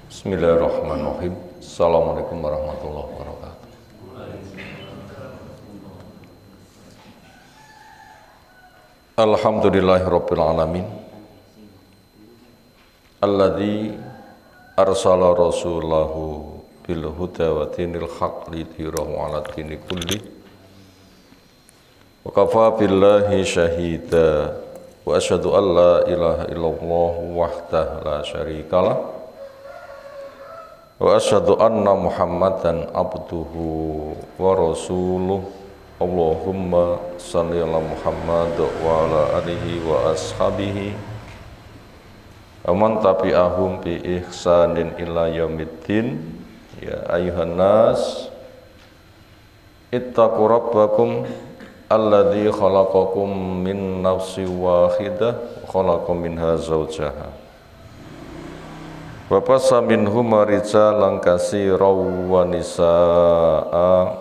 Bismillahirrahmanirrahim. Assalamualaikum warahmatullahi wabarakatuh. Alhamdulillahirabbil alamin. Alladzi arsala rasulahu bil huda wa dinil haqq lidhirahu 'ala dini kulli. Wa kafa billahi syahida wa asyhadu an la ilaha illallah wahdahu la syarikalah. Wa asyhadu anna Muhammadan abduhu wa rasuluh. Allahumma salli ala Muhammad wa ala alihi wa ashabihi wa man tabi'ahum bi ihsanin ila yaumiddin. Ya ayuhan nas ittaqu rabbakum alladzi khalaqakum min nafsin wahidah wa khalaqa minha zawjaha wa bassa minhuma rijalan katsiran wa nisaa'a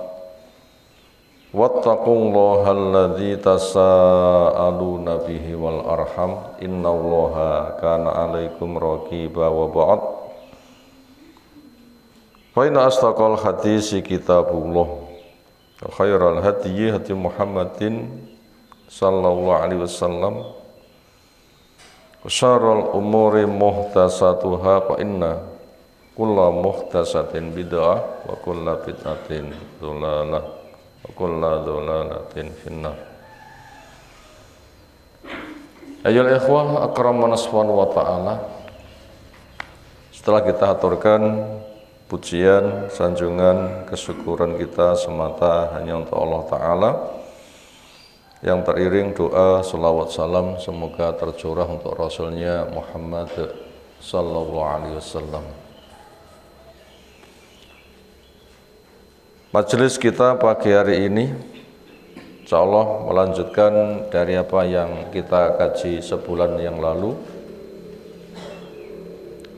wattaqullaha alladzi tasaaluna bihi wal arham innallaha kana 'alaikum raqiba wa ba'd. Fa inna asdaqal hadisi kitabullah wa khairal hadyi hadyi Muhammadin sallallahu alaihi wasallam wa syarrul umuri muhdatsatuha fa inna kulla muhdatsatin bid'ah wa kulla bid'atin dhalalah wa kulla dhalalatin finnar. Ayyuhal ikhwah akramana subhanahu wa ta'ala, setelah kita aturkan pujian, sanjungan, kesyukuran kita semata hanya untuk Allah Ta'ala, yang teriring doa, salawat, salam semoga tercurah untuk Rasulnya Muhammad sallallahu alaihi wasallam. Majelis kita pagi hari ini insyaallah melanjutkan dari apa yang kita kaji sebulan yang lalu,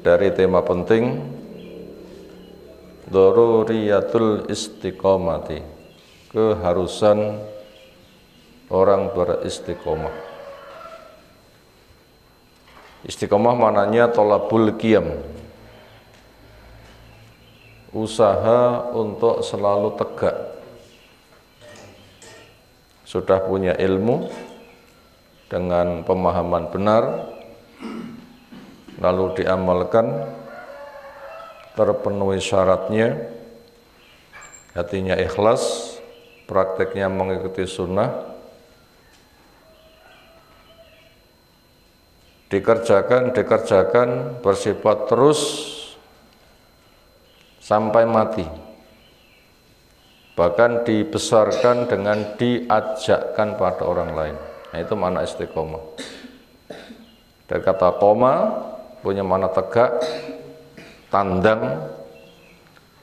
dari tema penting daruriyatul istiqomati, keharusan orang beristiqomah. Istiqomah maknanya tolabul qiyam, usaha untuk selalu tegak. Sudah punya ilmu dengan pemahaman benar, lalu diamalkan, terpenuhi syaratnya, hatinya ikhlas, prakteknya mengikuti sunnah, dikerjakan bersifat terus sampai mati, bahkan dibesarkan dengan diajakkan pada orang lain. Nah, itu makna istiqomah. Dari kata qoma punya makna tegak, tandang,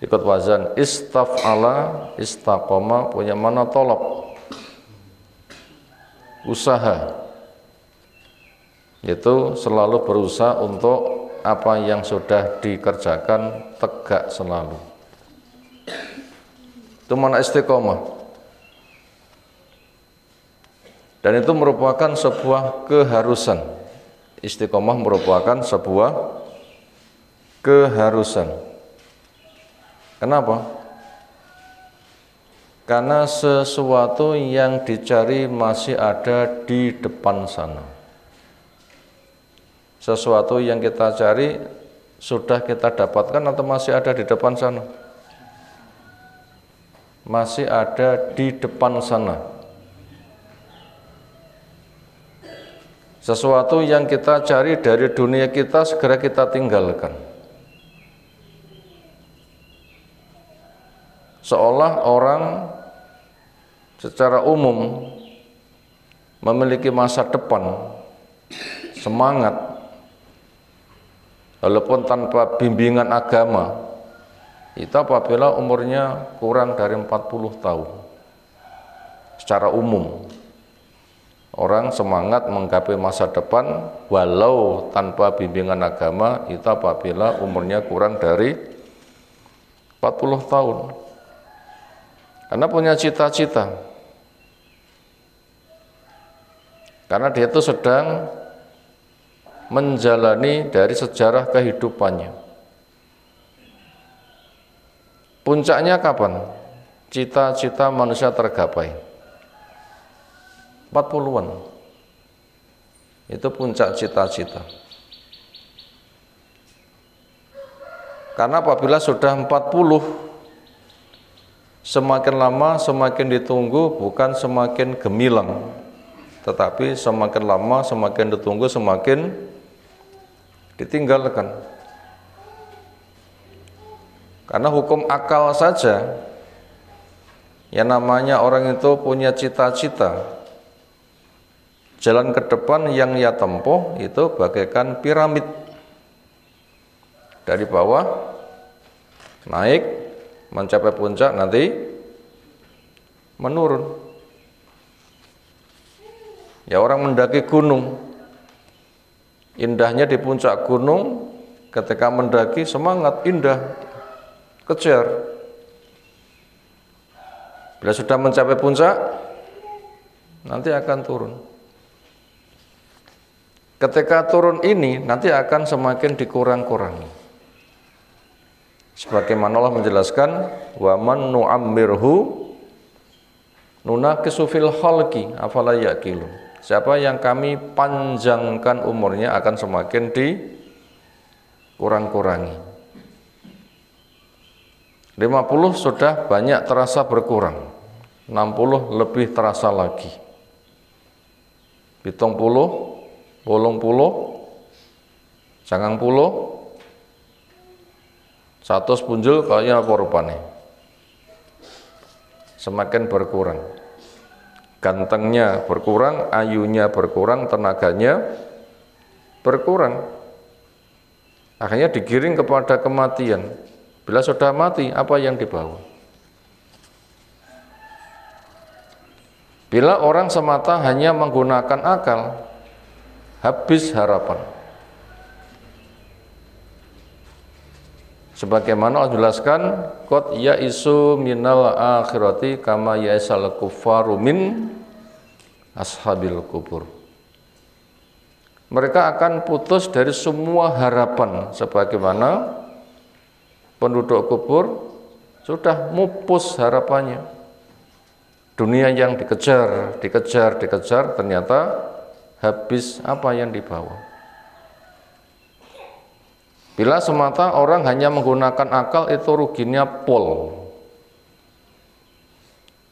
ikut wazan istaf'ala, istaqoma punya makna tolab, usaha, yaitu selalu berusaha untuk apa yang sudah dikerjakan tegak selalu. Itu makna istiqomah. Dan itu merupakan sebuah keharusan. Istiqomah merupakan sebuah keharusan. Kenapa? Karena sesuatu yang dicari masih ada di depan sana. Sesuatu yang kita cari sudah kita dapatkan atau masih ada di depan sana? Masih ada di depan sana. Sesuatu yang kita cari dari dunia kita segera kita tinggalkan. Seolah orang secara umum memiliki masa depan, semangat, walaupun tanpa bimbingan agama, itu apabila umurnya kurang dari 40 tahun. Secara umum, orang semangat menggapai masa depan walau tanpa bimbingan agama itu apabila umurnya kurang dari 40 tahun. Karena punya cita-cita. Karena dia itu sedang menjalani dari sejarah kehidupannya. Puncaknya kapan? Cita-cita manusia tergapai. 40-an. Itu puncak cita-cita. Karena apabila sudah 40, semakin lama semakin ditunggu, bukan semakin gemilang, tetapi semakin lama semakin ditunggu semakin ditinggalkan. Karena hukum akal saja, yang namanya orang itu punya cita-cita, jalan ke depan yang ia tempuh itu bagaikan piramid. Dari bawah naik mencapai puncak, nanti menurun. Ya, orang mendaki gunung, indahnya di puncak gunung, ketika mendaki semangat, indah, kejar. Bila sudah mencapai puncak, nanti akan turun. Ketika turun ini nanti akan semakin dikurang-kurangi. Sebagaimana Allah menjelaskan, wa man nu'ammirhu nunaqisu fil khalqi afala yaqilun. Siapa yang kami panjangkan umurnya akan semakin dikurang-kurangi. 50 sudah banyak terasa berkurang, 60 lebih terasa lagi. 70, 80, 90, 100 punjul kayaknya apa rupanya. Semakin berkurang. Gantengnya berkurang, ayunya berkurang, tenaganya berkurang. Akhirnya digiring kepada kematian. Bila sudah mati, apa yang dibawa? Bila orang semata hanya menggunakan akal, habis harapan. Sebagaimana Allah jelaskan, qad ya'isu minal akhirati kama ya'isal kuffaru min ashabil kubur. Mereka akan putus dari semua harapan, sebagaimana penduduk kubur sudah mupus harapannya. Dunia yang dikejar, ternyata habis apa yang dibawa. Bila semata orang hanya menggunakan akal, itu ruginya pol.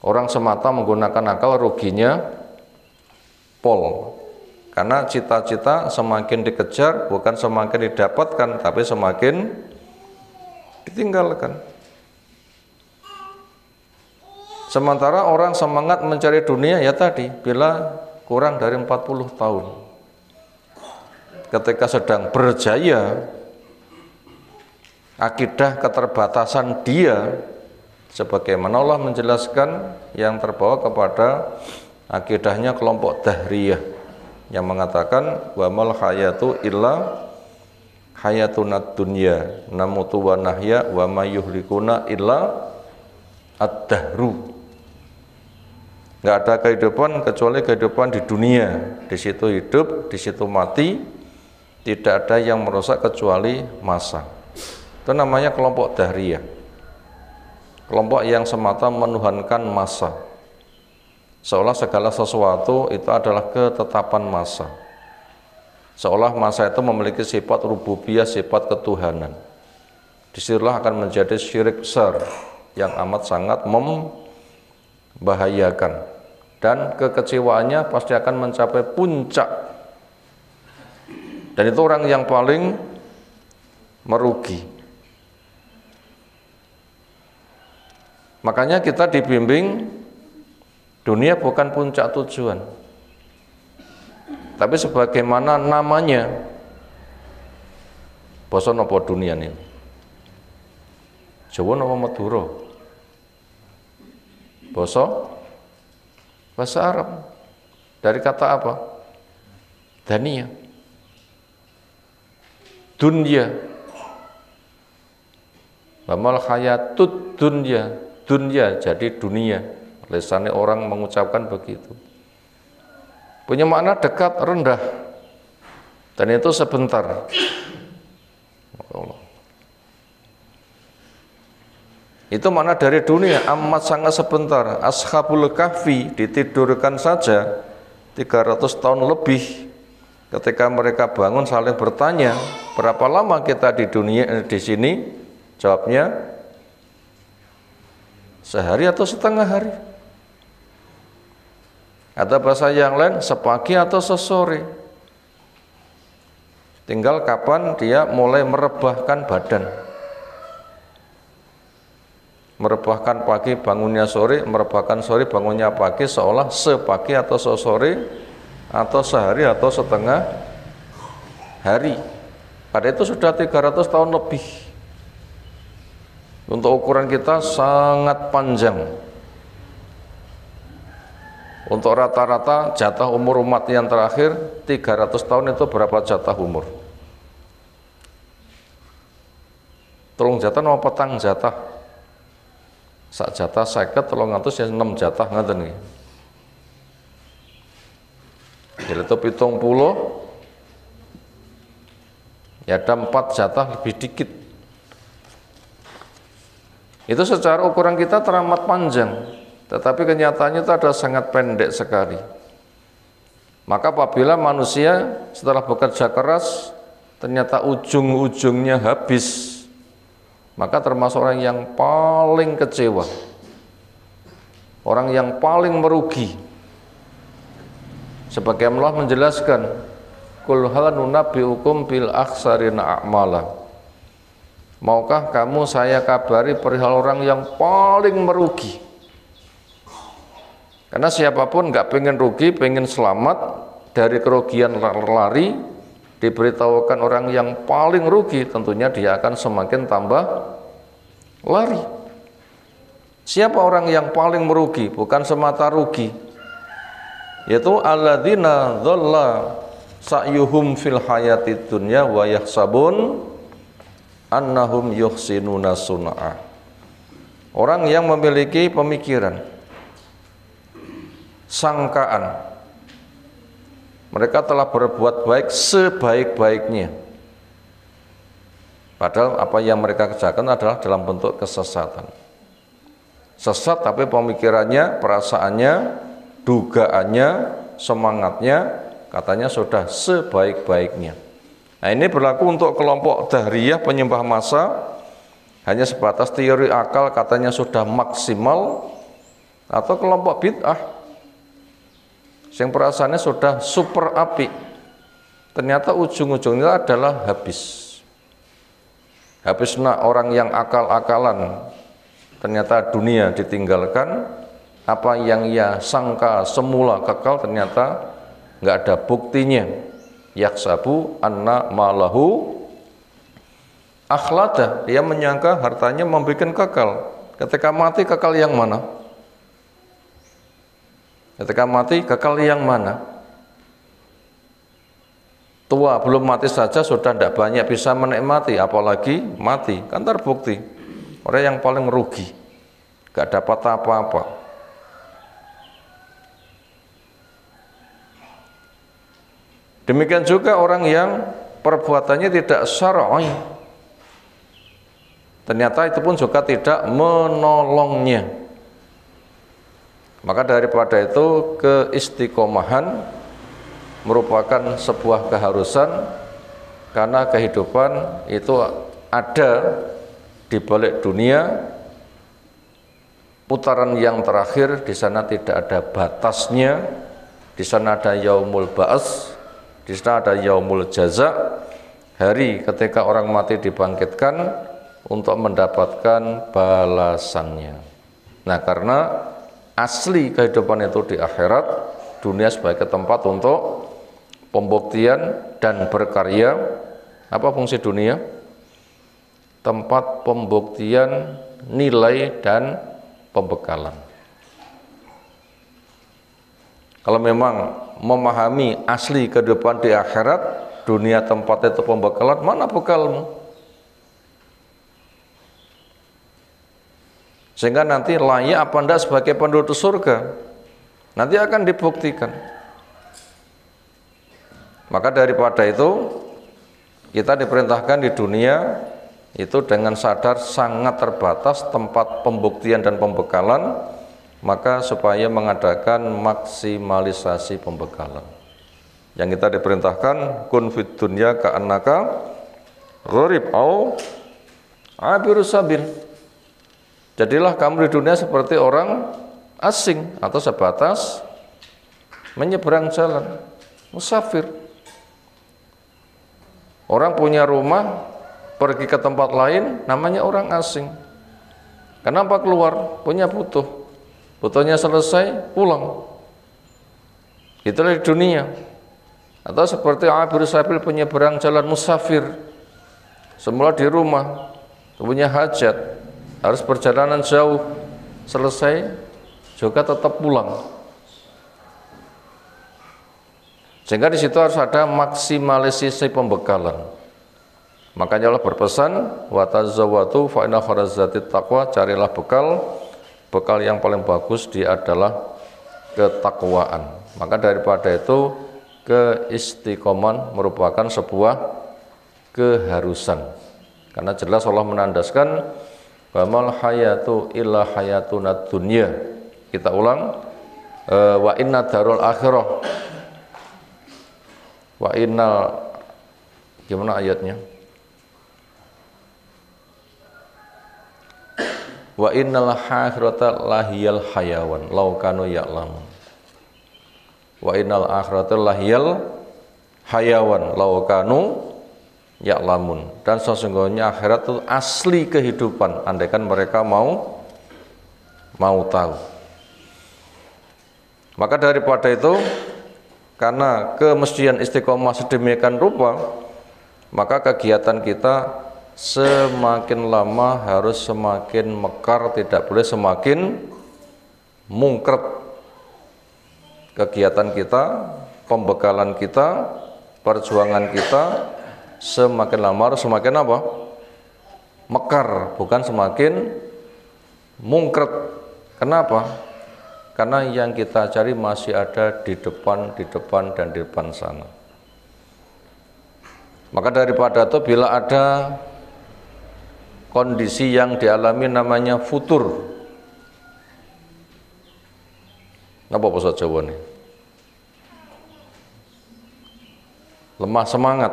Orang semata menggunakan akal, ruginya pol. Karena cita-cita semakin dikejar, bukan semakin didapatkan, tapi semakin ditinggalkan. Sementara orang semangat mencari dunia, ya tadi, bila kurang dari 40 tahun. Ketika sedang berjaya, akidah keterbatasan dia, sebagaimana Allah menjelaskan yang terbawa kepada akidahnya kelompok Dahriyah yang mengatakan wa mal hayatu illa hayatunad dunya namutu wa nahya wa ma yuhlikuna illa ad-dahru. Enggak ada kehidupan kecuali kehidupan di dunia, di situ hidup, di situ mati, tidak ada yang merusak kecuali masa. Itu namanya kelompok Dahriyah, kelompok yang semata menuhankan masa, seolah segala sesuatu itu adalah ketetapan masa, seolah masa itu memiliki sifat rububiyah, sifat ketuhanan. Disitulah akan menjadi syirik besar yang amat sangat membahayakan, dan kekecewaannya pasti akan mencapai puncak, dan itu orang yang paling merugi. Makanya kita dibimbing, dunia bukan puncak tujuan, tapi sebagaimana namanya. Basa napa dunia ini? Jawa napa Madura? Bahasa Arab. Dari kata apa? Dania. Dunya. Bamal hayatud dunya. Dunya jadi dunia. Lisannya orang mengucapkan begitu. Punya makna dekat, rendah. Dan itu sebentar. Itu makna dari dunia, amat sangat sebentar. Ashabul Kahfi ditidurkan saja 300 tahun lebih. Ketika mereka bangun saling bertanya, berapa lama kita di dunia di sini? Jawabnya, sehari atau setengah hari. Ada bahasa yang lain, sepagi atau sesore. Tinggal kapan dia mulai merebahkan badan. Merebahkan pagi, bangunnya sore, merebahkan sore, bangunnya pagi, seolah sepagi atau sesore, atau sehari atau setengah hari. Pada itu sudah 300 tahun lebih. Untuk ukuran kita sangat panjang. Untuk rata-rata jatah umur umat yang terakhir 300 tahun itu berapa jatah umur? Telung jatah atau petang jatah? Sak jatah 50, 300 ya 6 jatah ngaten nggih. Jadi itu 70 ya ada 4 jatah lebih dikit. Itu secara ukuran kita teramat panjang, tetapi kenyataannya itu ada sangat pendek sekali. Maka apabila manusia setelah bekerja keras ternyata ujung-ujungnya habis, maka termasuk orang yang paling kecewa, orang yang paling merugi. Sebagaimana Allah menjelaskan, Qul hal nunabbi'ukum bil akhsarina a'mala. Maukah kamu saya kabari perihal orang yang paling merugi? Karena siapapun nggak pengen rugi, pengen selamat dari kerugian lari, diberitahukan orang yang paling rugi, tentunya dia akan semakin tambah lari. Siapa orang yang paling merugi? Bukan semata rugi, yaitu alladzina dhalla sa'yuhum fil hayatid dunya wa yahsabun annahum yuhsinuna sun'a. Orang yang memiliki pemikiran, sangkaan, mereka telah berbuat baik sebaik-baiknya, padahal apa yang mereka kerjakan adalah dalam bentuk kesesatan. Sesat tapi pemikirannya, perasaannya, dugaannya, semangatnya katanya sudah sebaik-baiknya. Nah, ini berlaku untuk kelompok dahriyah penyembah massa, hanya sebatas teori akal katanya sudah maksimal, atau kelompok bid'ah yang perasaannya sudah super apik, ternyata ujung-ujungnya adalah habis. Habisnya orang yang akal-akalan, ternyata dunia ditinggalkan, apa yang ia sangka semula kekal ternyata nggak ada buktinya. Yaksabu anna malahu akhlada, dia menyangka hartanya membuat kekal. Ketika mati kekal yang mana? Ketika mati kekal yang mana? Tua belum mati saja sudah tidak banyak bisa menikmati, apalagi mati. Kan terbukti orang yang paling rugi, gak dapat apa-apa. Demikian juga orang yang perbuatannya tidak syar'i, ternyata itu pun juga tidak menolongnya. Maka daripada itu keistiqomahan merupakan sebuah keharusan, karena kehidupan itu ada di balik dunia, putaran yang terakhir, di sana tidak ada batasnya, di sana ada yaumul ba'ats, di sana ada yaumul jaza, hari ketika orang mati dibangkitkan untuk mendapatkan balasannya. Nah, karena asli kehidupan itu di akhirat, dunia sebagai tempat untuk pembuktian dan berkarya. Apa fungsi dunia? Tempat pembuktian nilai dan pembekalan. Kalau memang memahami asli kehidupan di akhirat, dunia tempat itu pembekalan, mana bekalmu? Sehingga nanti layak apa enggak sebagai penduduk surga, nanti akan dibuktikan. Maka daripada itu kita diperintahkan di dunia itu dengan sadar sangat terbatas tempat pembuktian dan pembekalan, maka supaya mengadakan maksimalisasi pembekalan. Yang kita diperintahkan kun fid dunya ka'annaka gharib au abirus sabil. Jadilah kamu di dunia seperti orang asing atau sebatas menyeberang jalan, musafir. Orang punya rumah pergi ke tempat lain namanya orang asing. Kenapa keluar? Punya butuhnya selesai pulang. Itulah di dunia. Atau seperti abir sabil, penyeberang jalan, musafir. Semula di rumah punya hajat, harus perjalanan jauh, selesai juga tetap pulang. Sehingga di situ harus ada maksimalisasi pembekalan. Makanya Allah berpesan, wa tazawwatu fa inna khairaz taqwa, carilah bekal yang paling bagus dia adalah ketakwaan. Maka daripada itu keistiqoman merupakan sebuah keharusan. Karena jelas Allah menandaskan wa hayatu illa hayatuna dunya. Kita ulang, wa inna darul akhirah. Wa innal, gimana ayatnya? Wa innal akhirata lahiyal hayawan law kanu ya'lamun. Wa innal akhirata lahiyal hayawan law kanu ya'lamun. Dan sesungguhnya akhirat itu asli kehidupan andaikan mereka mau tahu. Maka daripada itu, karena kemestian istiqomah sedemikian rupa, maka kegiatan kita semakin lama harus semakin mekar, tidak boleh semakin mungkret. Kegiatan kita, pembekalan kita, perjuangan kita semakin lama harus semakin apa? Mekar, bukan semakin mungkret. Kenapa? Karena yang kita cari masih ada di depan, dan di depan sana. Maka daripada itu, bila ada kondisi yang dialami namanya futur. Apa bahasa Jawa nih? Lemah semangat.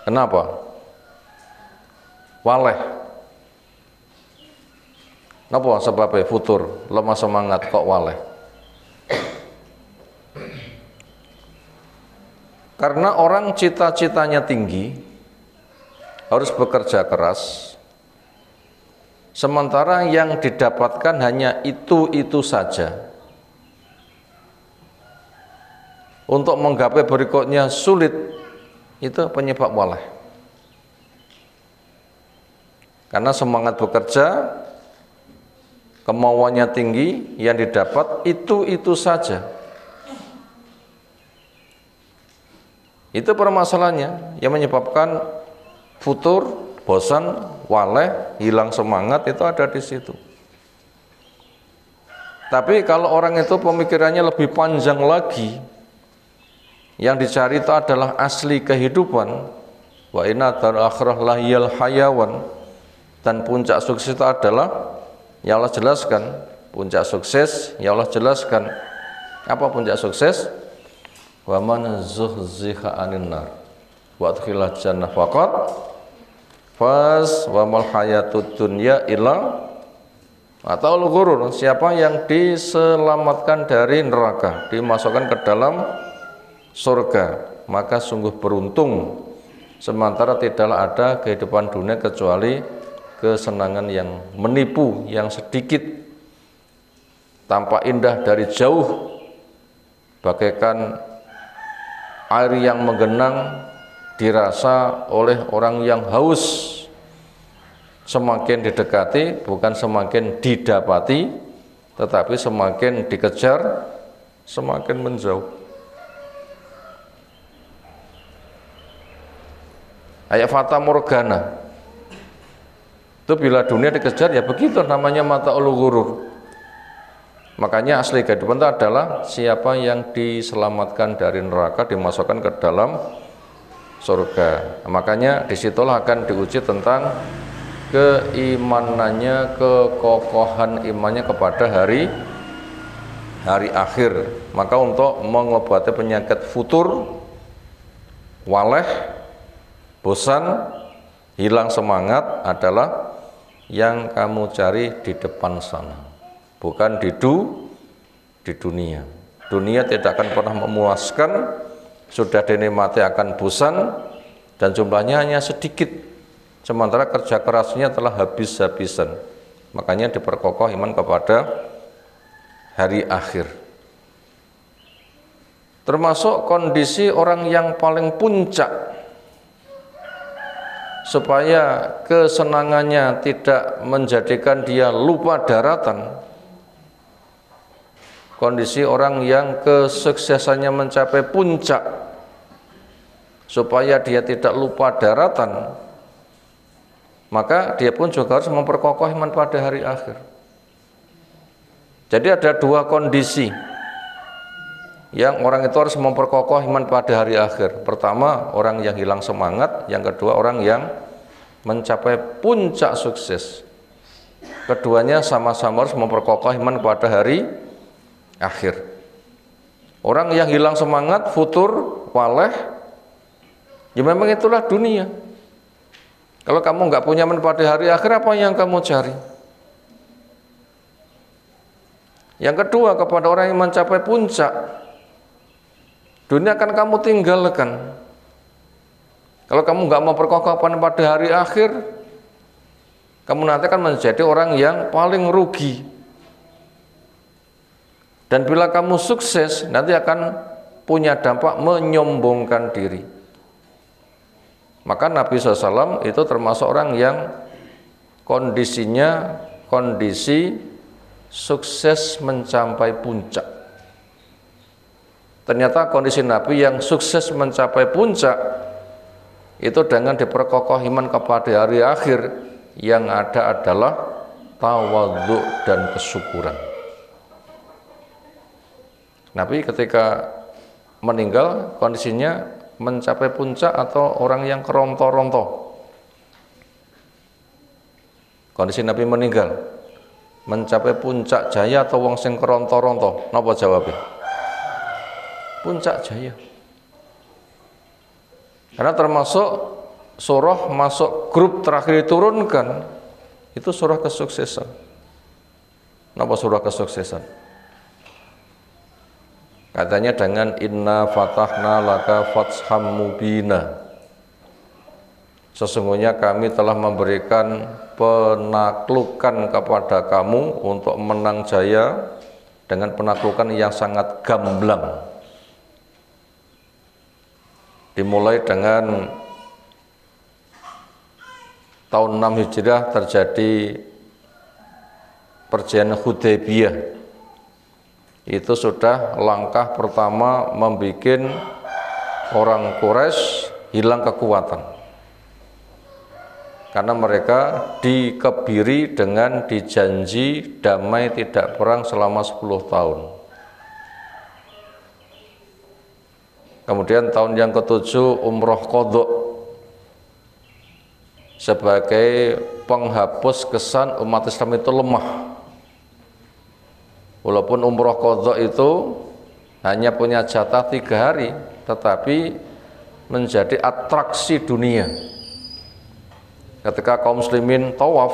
Kenapa? Waleh. Apa sebabnya futur? Lemah semangat kok waleh? Karena orang cita-citanya tinggi, harus bekerja keras, sementara yang didapatkan hanya itu saja. Untuk menggapai berikutnya sulit, itu penyebab waleh. Karena semangat bekerja, kemauannya tinggi, yang didapat itu saja. Itu permasalahannya yang menyebabkan futur, bosan, waleh, hilang semangat, itu ada di situ. Tapi kalau orang itu pemikirannya lebih panjang lagi, yang dicari itu adalah asli kehidupan, wa inna darul akhirah lahiyal hayawan, dan puncak sukses itu adalah yang Allah jelaskan. Puncak sukses yang Allah jelaskan. Apa puncak sukses? Wa man zuhziha 'anil nar wa adkhilal jannah faqad faz wa mal hayatud dunya illa atau ghurur. Siapa yang diselamatkan dari neraka, dimasukkan ke dalam surga, maka sungguh beruntung. Sementara tidaklah ada kehidupan dunia kecuali kesenangan yang menipu, yang sedikit, tampak indah dari jauh, bagaikan air yang menggenang dirasa oleh orang yang haus. Semakin didekati bukan semakin didapati, tetapi semakin dikejar semakin menjauh. Ayat fata morgana itu bila dunia dikejar, ya begitu namanya mata ulu ghurur. Makanya asli kehidupan itu adalah siapa yang diselamatkan dari neraka, dimasukkan ke dalam surga. Makanya disitulah akan diuji tentang keimanannya, kekokohan imannya kepada hari akhir. Maka untuk mengobati penyakit futur, waleh, bosan, hilang semangat adalah yang kamu cari di depan sana, bukan di dunia. Dunia tidak akan pernah memuaskan, sudah dinikmati akan bosan dan jumlahnya hanya sedikit, sementara kerja kerasnya telah habis-habisan. Makanya diperkokoh iman kepada hari akhir. Termasuk kondisi orang yang paling puncak, supaya kesenangannya tidak menjadikan dia lupa daratan. Kondisi orang yang kesuksesannya mencapai puncak, supaya dia tidak lupa daratan, maka dia pun juga harus memperkokoh iman pada hari akhir. Jadi ada dua kondisi yang orang itu harus memperkokoh iman pada hari akhir. Pertama, orang yang hilang semangat. Yang kedua, orang yang mencapai puncak sukses. Keduanya sama-sama harus memperkokoh iman pada hari akhir. Orang yang hilang semangat, futur, waleh, ya memang itulah dunia. Kalau kamu nggak punya iman pada hari akhir, apa yang kamu cari? Yang kedua, kepada orang yang mencapai puncak, dunia akan kamu tinggalkan. Kalau kamu nggak mau perkokoh pada hari akhir, kamu nanti akan menjadi orang yang paling rugi. Dan bila kamu sukses, nanti akan punya dampak menyombongkan diri. Maka Nabi SAW itu termasuk orang yang kondisinya kondisi sukses mencapai puncak. Ternyata kondisi Nabi yang sukses mencapai puncak itu dengan diperkokoh iman kepada hari akhir, yang ada adalah tawadhu dan kesyukuran. Nabi ketika meninggal kondisinya mencapai puncak atau orang yang keronto-ronto? Kondisi Nabi meninggal mencapai puncak jaya atau wong sing keronto-ronto? Napa jawabnya? Puncak jaya. Karena termasuk surah masuk grup terakhir diturunkan itu surah kesuksesan. Napa surah kesuksesan? Katanya dengan inna fatahna laka fatham mubina. Sesungguhnya kami telah memberikan penaklukan kepada kamu untuk menang jaya dengan penaklukan yang sangat gamblang. Dimulai dengan tahun 6 Hijriah terjadi perjanjian Hudaybiyah. Itu sudah langkah pertama membuat orang Quraisy hilang kekuatan, karena mereka dikebiri dengan dijanji damai tidak perang selama 10 tahun. Kemudian tahun yang ke-7 umroh qadha sebagai penghapus kesan umat Islam itu lemah. Walaupun umroh qadha itu hanya punya jatah 3 hari, tetapi menjadi atraksi dunia. Ketika kaum muslimin tawaf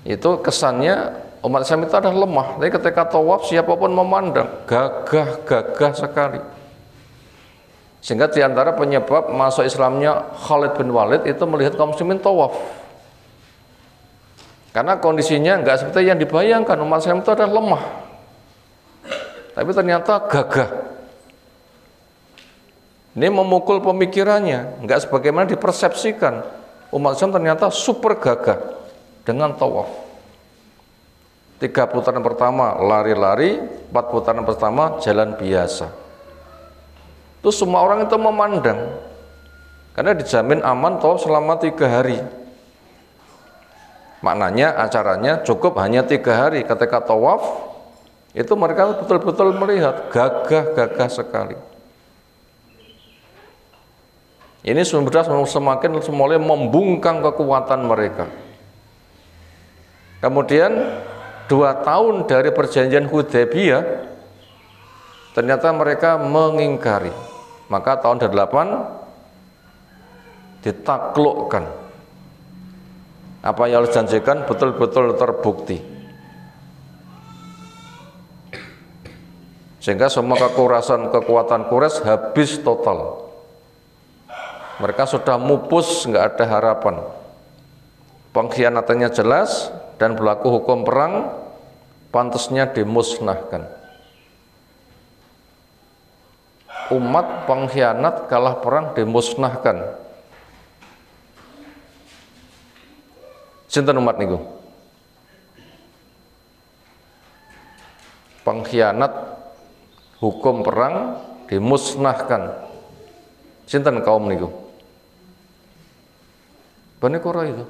itu kesannya umat Islam itu adalah lemah. Tapi ketika tawaf siapapun memandang gagah sekali. Sehingga diantara penyebab masuk Islamnya Khalid bin Walid itu melihat kaum muslimin tawaf. Karena kondisinya enggak seperti yang dibayangkan, umat Islam itu adalah lemah. Tapi ternyata gagah. Ini memukul pemikirannya, enggak sebagaimana dipersepsikan. Umat Islam ternyata super gagah dengan tawaf. 3 putaran pertama lari-lari, 4 putaran pertama jalan biasa. Itu semua orang itu memandang, karena dijamin aman tawaf selama 3 hari. Maknanya acaranya cukup hanya 3 hari. Ketika tawaf Itu mereka betul-betul melihat gagah-gagah sekali. Ini sudah semakin mulai membungkam kekuatan mereka. Kemudian 2 tahun dari perjanjian Hudaybiyah, ternyata mereka mengingkari. Maka tahun 8 ditaklukkan. Apa yang dijanjikan betul-betul terbukti. Sehingga semua kekuatan Quraisy habis total. Mereka sudah mupus, nggak ada harapan. Pengkhianatannya jelas dan berlaku hukum perang, pantasnya dimusnahkan. Umat pengkhianat kalah perang dimusnahkan. Sinten umat niku? Pengkhianat hukum perang dimusnahkan. Sinten kaum niku? Bani Quraisy itu.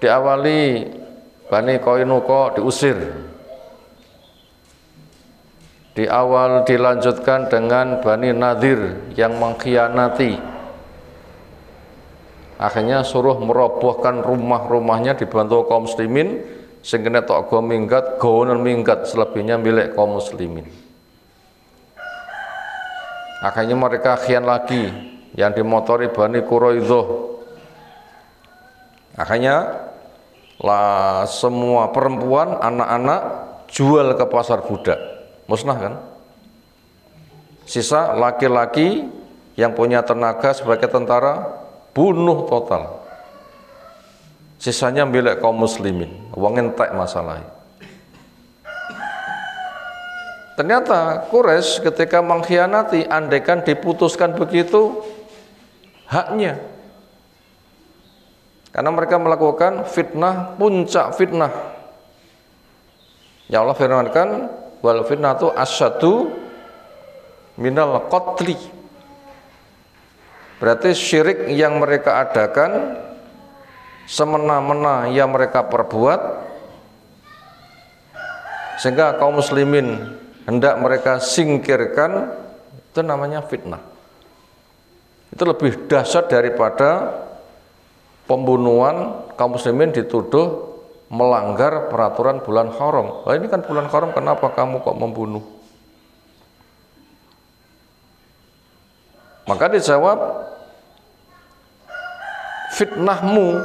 Diawali Bani Qainuqa diusir. Di awal dilanjutkan dengan Bani Nadir yang mengkhianati. Akhirnya suruh merobohkan rumah-rumahnya dibantu kaum muslimin, sehingga tok go minggat, gowonen minggat, selebihnya milik kaum muslimin. Akhirnya mereka khian lagi yang dimotori Bani Quraidah. Akhirnya semua perempuan, anak-anak jual ke pasar budak, musnah kan? Sisa laki-laki yang punya tenaga sebagai tentara bunuh total. Sisanya milik kaum muslimin, wong entek masalahnya. Ternyata Quraisy ketika mengkhianati, andaikan diputuskan begitu, haknya. Karena mereka melakukan fitnah, puncak fitnah. Ya Allah firmankan, wal fitnatu asyadu minal qatli. Berarti syirik yang mereka adakan, semena-mena yang mereka perbuat, sehingga kaum muslimin hendak mereka singkirkan, itu namanya fitnah. Itu lebih dahsyat daripada pembunuhan kaum muslimin dituduh melanggar peraturan bulan haram. Nah, ini kan bulan haram, kenapa kamu kok membunuh? Maka dijawab, fitnahmu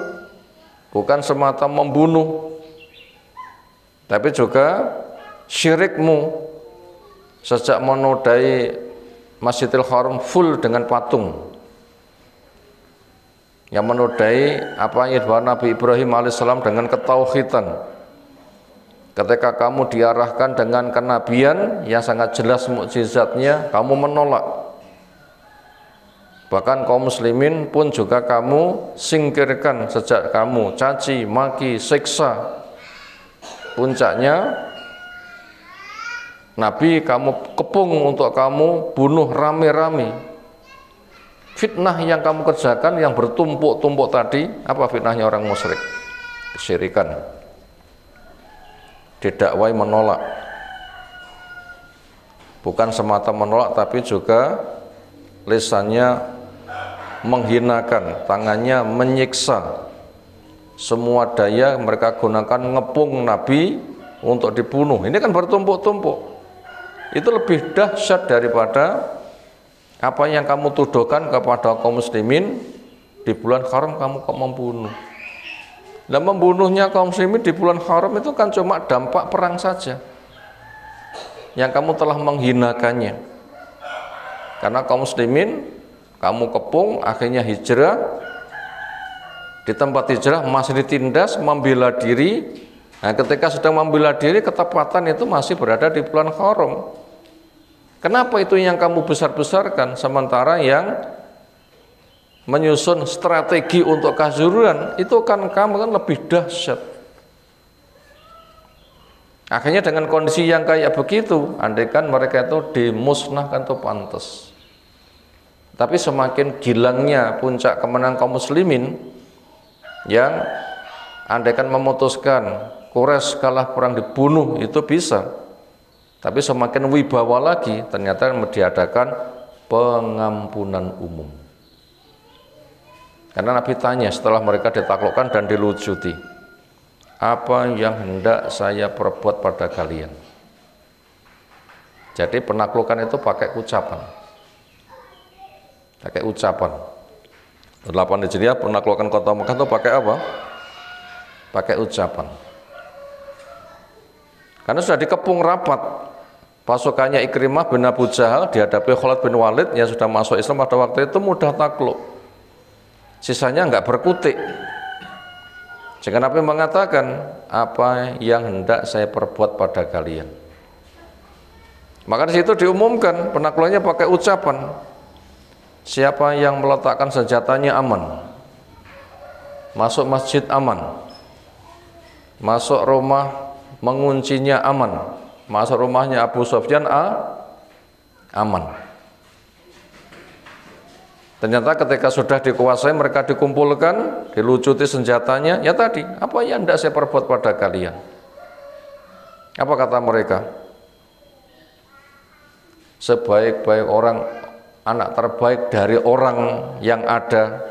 bukan semata membunuh, tapi juga syirikmu sejak menodai Masjidil Haram full dengan patung, yang menodai apa yang dibawa Nabi Ibrahim alaihissalam dengan ketauhidan. Ketika kamu diarahkan dengan kenabian yang sangat jelas mukjizatnya, kamu menolak. Bahkan kaum muslimin pun juga kamu singkirkan, sejak kamu caci, maki, siksa. Puncaknya Nabi kamu kepung untuk kamu bunuh rame-rame. Fitnah yang kamu kerjakan yang bertumpuk-tumpuk tadi, apa fitnahnya orang musyrik? Kesyirikan. Didakwai menolak. Bukan semata menolak, tapi juga lisannya menghinakan, tangannya menyiksa. Semua daya mereka gunakan ngepung Nabi untuk dibunuh. Ini kan bertumpuk-tumpuk. Itu lebih dahsyat daripada apa yang kamu tuduhkan kepada kaum muslimin di bulan haram, kamu kok membunuh. Dan membunuhnya kaum muslimin di bulan haram itu kan cuma dampak perang saja, yang kamu telah menghinakannya. Karena kaum muslimin kamu kepung, akhirnya hijrah. Di tempat hijrah masih ditindas, membela diri. Nah, ketika sedang membela diri, ketepatan itu masih berada di bulan haram. Kenapa itu yang kamu besar-besarkan, sementara yang menyusun strategi untuk kehancuran itu kan kamu kan lebih dahsyat. Akhirnya dengan kondisi yang kayak begitu, andaikan mereka itu dimusnahkan itu pantas. Tapi semakin gilangnya puncak kemenangan kaum muslimin, yang andaikan memutuskan Quraisy kalah perang dibunuh itu bisa. Tapi semakin wibawa lagi ternyata diadakan pengampunan umum. Karena Nabi tanya setelah mereka ditaklukkan dan dilucuti, apa yang hendak saya perbuat pada kalian? Jadi penaklukan itu pakai ucapan. Pakai ucapan. 8 Hijriah penaklukan kota Mekah itu pakai apa? Pakai ucapan. Karena sudah dikepung rapat. Pasukannya Ikrimah bin Abu Jahal dihadapi Khalid bin Walid yang sudah masuk Islam pada waktu itu mudah takluk. Sisanya enggak berkutik. Sehingga Nabi mengatakan, apa yang hendak saya perbuat pada kalian? Maka di situ diumumkan penaklukannya pakai ucapan. Siapa yang meletakkan senjatanya aman, masuk masjid aman, masuk rumah menguncinya aman, masuk rumahnya Abu Sufyan aman. Ternyata ketika sudah dikuasai, mereka dikumpulkan, dilucuti senjatanya, ya tadi, apa yang hendak saya perbuat pada kalian? Apa kata mereka? Sebaik-baik orang, anak terbaik dari orang yang ada.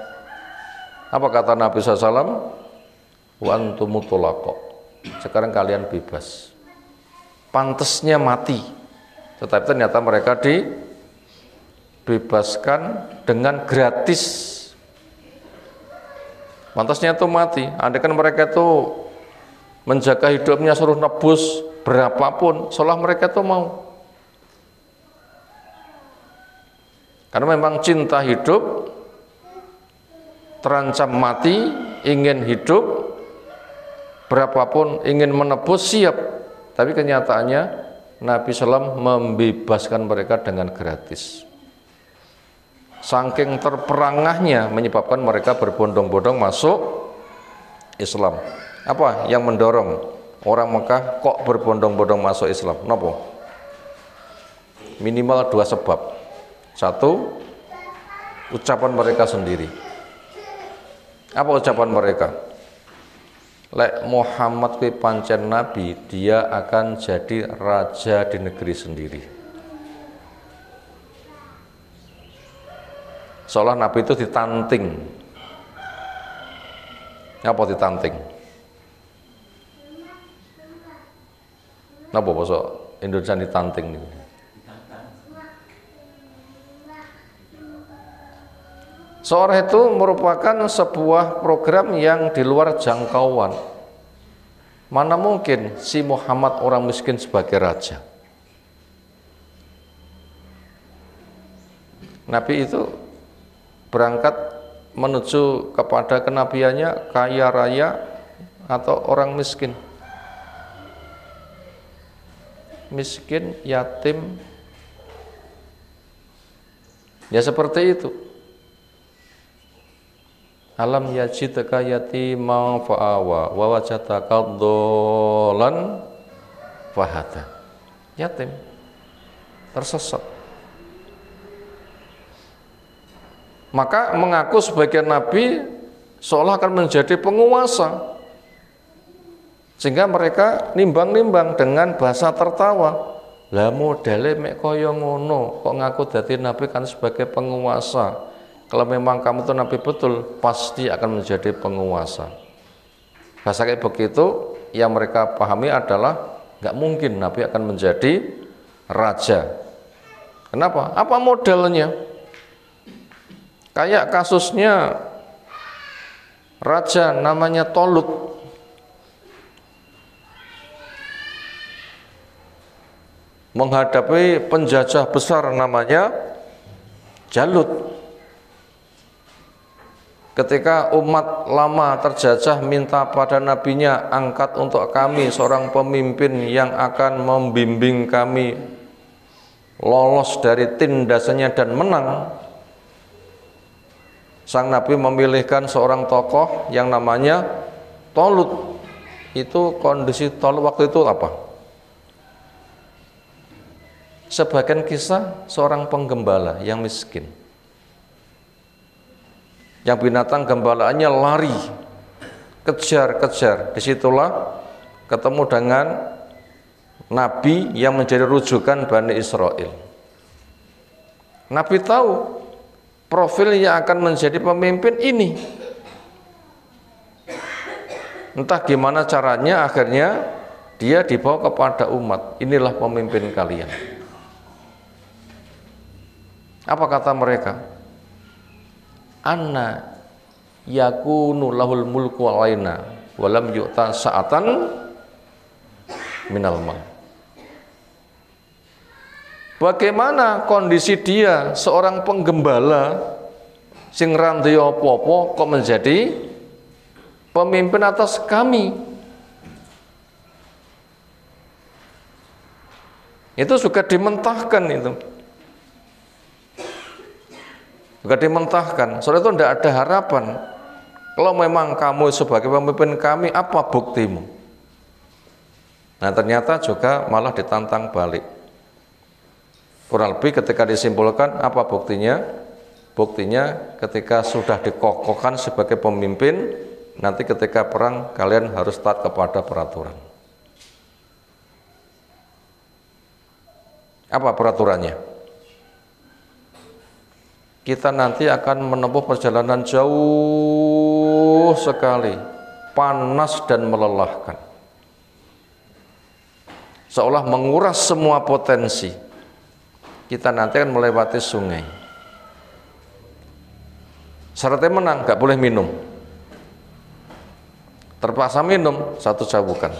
Apa kata Nabi SAW? Wa antumut thulaqa. Sekarang kalian bebas. Pantasnya mati. Tetapi ternyata mereka dibebaskan dengan gratis. Pantasnya itu mati. Andai kan mereka itu menjaga hidupnya suruh nebus berapapun, seolah mereka itu mau. Karena memang cinta hidup, terancam mati, ingin hidup, berapapun ingin menebus siap. Tapi kenyataannya Nabi SAW membebaskan mereka dengan gratis. Saking terperangahnya menyebabkan mereka berbondong-bondong masuk Islam. Apa yang mendorong orang Mekah kok berbondong-bondong masuk Islam? Kenapa? Minimal 2 sebab. 1, ucapan mereka sendiri. Apa ucapan mereka? Lek Muhammad kuwi pancen nabi, dia akan jadi raja di negeri sendiri. Seolah nabi itu ditanting. Apa ditanting? Napa basa Indonesia ditanting nih? Seorang itu merupakan sebuah program yang di luar jangkauan. Mana mungkin si Muhammad orang miskin sebagai raja? Nabi itu berangkat menuju kepada kenabiannya kaya raya atau orang miskin. Miskin, yatim, ya seperti itu. Alam yajidka yatiman fa'awa wa wajadaka dhallan fahada. Yatim, tersesat. Maka mengaku sebagai nabi seolah akan menjadi penguasa. Sehingga mereka nimbang-nimbang dengan bahasa tertawa. Lah modele mek kaya ngono, kok ngaku dadi nabi kan sebagai penguasa. Kalau memang kamu itu nabi betul, pasti akan menjadi penguasa. Bahasa kayak begitu, yang mereka pahami adalah nggak mungkin nabi akan menjadi raja. Kenapa? Apa modelnya? Kayak kasusnya raja namanya Tolut. Menghadapi penjajah besar namanya Jalut. Ketika umat lama terjajah minta pada nabinya, angkat untuk kami seorang pemimpin yang akan membimbing kami lolos dari tindasannya dan menang. Sang nabi memilihkan seorang tokoh yang namanya Tolut. Itu kondisi Tolut waktu itu apa? Sebagian kisah seorang penggembala yang miskin, yang binatang gembalaannya lari, kejar-kejar. Disitulah ketemu dengan Nabi yang menjadi rujukan Bani Israel. Nabi tahu profil yang akan menjadi pemimpin ini. Entah gimana caranya, akhirnya dia dibawa kepada umat. Inilah pemimpin kalian. Apa kata mereka? Anna yakunu lahul mulku alaina walam yu'ta sa'atan minal mal. Bagaimana kondisi dia seorang penggembala sing rantai apa-apa kok menjadi pemimpin atas kami? Itu juga dimentahkan itu. Juga dimentahkan. Soalnya itu tidak ada harapan. Kalau memang kamu sebagai pemimpin kami, apa buktimu? Nah ternyata juga malah ditantang balik. Kurang lebih ketika disimpulkan, apa buktinya? Buktinya ketika sudah dikokohkan sebagai pemimpin, nanti ketika perang kalian harus taat kepada peraturan. Apa peraturannya? Kita nanti akan menempuh perjalanan jauh sekali, panas dan melelahkan, seolah menguras semua potensi. Kita nanti akan melewati sungai. Syaratnya menang, nggak boleh minum. Terpaksa minum, satu cabukan.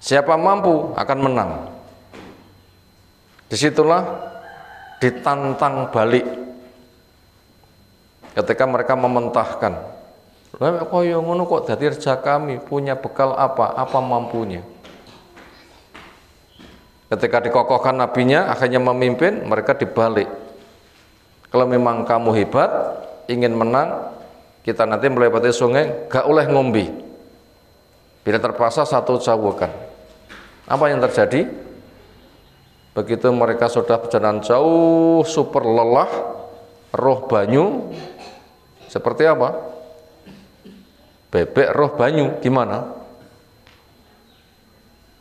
Siapa mampu akan menang. Disitulah ditantang balik. Ketika mereka mementahkan, kok yang ngono kok dadi reja kami, punya bekal apa mampunya. Ketika dikokohkan nabinya, akhirnya memimpin, mereka dibalik. Kalau memang kamu hebat, ingin menang, kita nanti melewati sungai, gak oleh ngombe. Bila terpaksa satu cabukan. Apa yang terjadi? Begitu mereka sudah perjalanan jauh, super lelah, roh banyu, seperti apa? Bebek roh banyu, gimana?